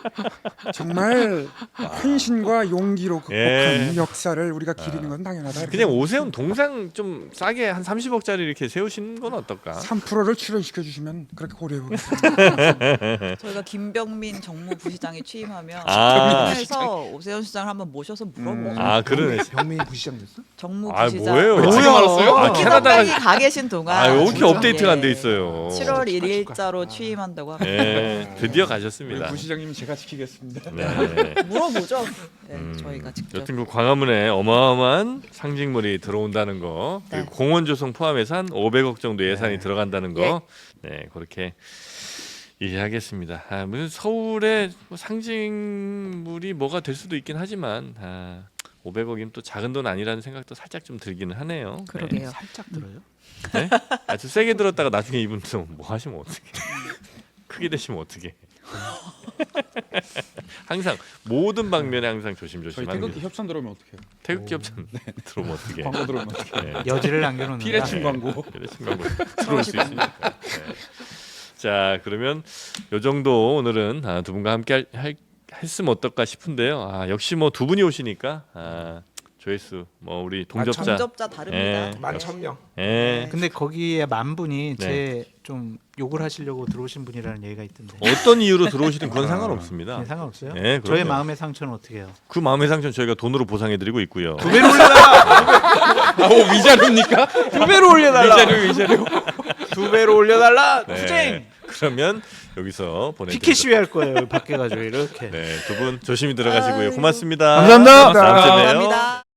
Speaker 6: 정말 헌신과 용기로 극복한
Speaker 2: 예.
Speaker 6: 역사를 우리가 기리는 건 당연하다. 이렇게
Speaker 2: 그냥 오세훈 동상 좀 싸게 한 30억짜리 이렇게 세우시는 건 어떨까?
Speaker 6: 3%를 출연시켜 주시면 그렇게 고려해 보겠습니다.
Speaker 3: 저희가 김병민 정무부시장이 취임하면
Speaker 2: 아.
Speaker 3: 해서 해서 오세훈 시장을 한번 모셔서 물어보고
Speaker 2: 아 그러네.
Speaker 1: 병민이 부시장 됐어?
Speaker 3: 정무
Speaker 2: 아
Speaker 3: 부시장
Speaker 2: 뭐예요?
Speaker 4: 지금 알았어요?
Speaker 2: 아 캐나다가
Speaker 3: 가 계신 동안
Speaker 2: 아 이렇게
Speaker 1: 진짜?
Speaker 2: 업데이트가 안 돼 있어요.
Speaker 3: 7월 1일자로 취임한다고 합니다.
Speaker 2: 네, 드디어
Speaker 6: 우리
Speaker 2: 가셨습니다.
Speaker 6: 부시장님 제가 지키겠습니다.
Speaker 2: 네.
Speaker 3: 물어보죠. 네, 저희가 직접.
Speaker 2: 여튼 그 광화문에 어마어마한 상징물이 들어온다는 거,
Speaker 3: 네.
Speaker 2: 그리고 공원 조성 포함해서 한 500억 정도 예산이 들어간다는 거,
Speaker 3: 예.
Speaker 2: 네 그렇게 이해하겠습니다. 아, 무슨 서울의 뭐 상징물이 뭐가 될 수도 있긴 하지만 500억이면 또 작은 돈 아니라는 생각도 살짝 좀 들기는 하네요.
Speaker 3: 그러게요.
Speaker 5: 살짝 들어요.
Speaker 2: 네? 아주 세게 들었다가 나중에 이분 또 뭐 하시면 어떻게? 크게 되시면 어떻게? 항상 모든 방면에 항상
Speaker 6: 저희
Speaker 2: 조심조심하는
Speaker 6: 태극기
Speaker 2: 게
Speaker 6: 협찬 들어오면 어떡해요?
Speaker 2: 태극기 협찬 들어오면 어떻게?
Speaker 6: 광고 들어오면 어떡해요?
Speaker 2: 네.
Speaker 5: 여지를 남겨놓는.
Speaker 6: 피레침 광고.
Speaker 2: 그래서 광고 들어올 수 있으니까. 네. 자 그러면 요 정도 오늘은 두 분과 함께 했으면 어떨까 싶은데요. 역시 뭐 두 분이 오시니까 조회수 뭐 우리 동접자
Speaker 3: 정접자 다릅니다.
Speaker 1: 11,000명.
Speaker 2: 예.
Speaker 5: 근데 거기에 만 분이
Speaker 2: 네.
Speaker 5: 제 좀 욕을 하시려고 들어오신 분이라는 얘기가 있던데.
Speaker 2: 어떤 이유로 들어오시든 그건 상관없습니다.
Speaker 5: 네, 상관없어요?
Speaker 2: 네,
Speaker 5: 저의
Speaker 2: 그럼요.
Speaker 5: 마음의 상처는 어떻게 해요?
Speaker 2: 그 마음의 상처는 저희가 돈으로 보상해드리고 있고요.
Speaker 5: 두 배로 올려달라.
Speaker 6: 위자료입니까?
Speaker 5: 두 배로 올려달라.
Speaker 6: 위자료.
Speaker 5: 두 배로 올려달라.
Speaker 2: 네.
Speaker 5: 투쟁.
Speaker 2: 그러면 여기서 보내드리도록
Speaker 5: 피켓 시위 할 거예요. 밖에 가지고 이렇게.
Speaker 2: 네, 두 분 조심히 들어가시고요. 고맙습니다.
Speaker 5: 감사합니다.
Speaker 2: 다음 주에 봬요.
Speaker 3: 감사합니다.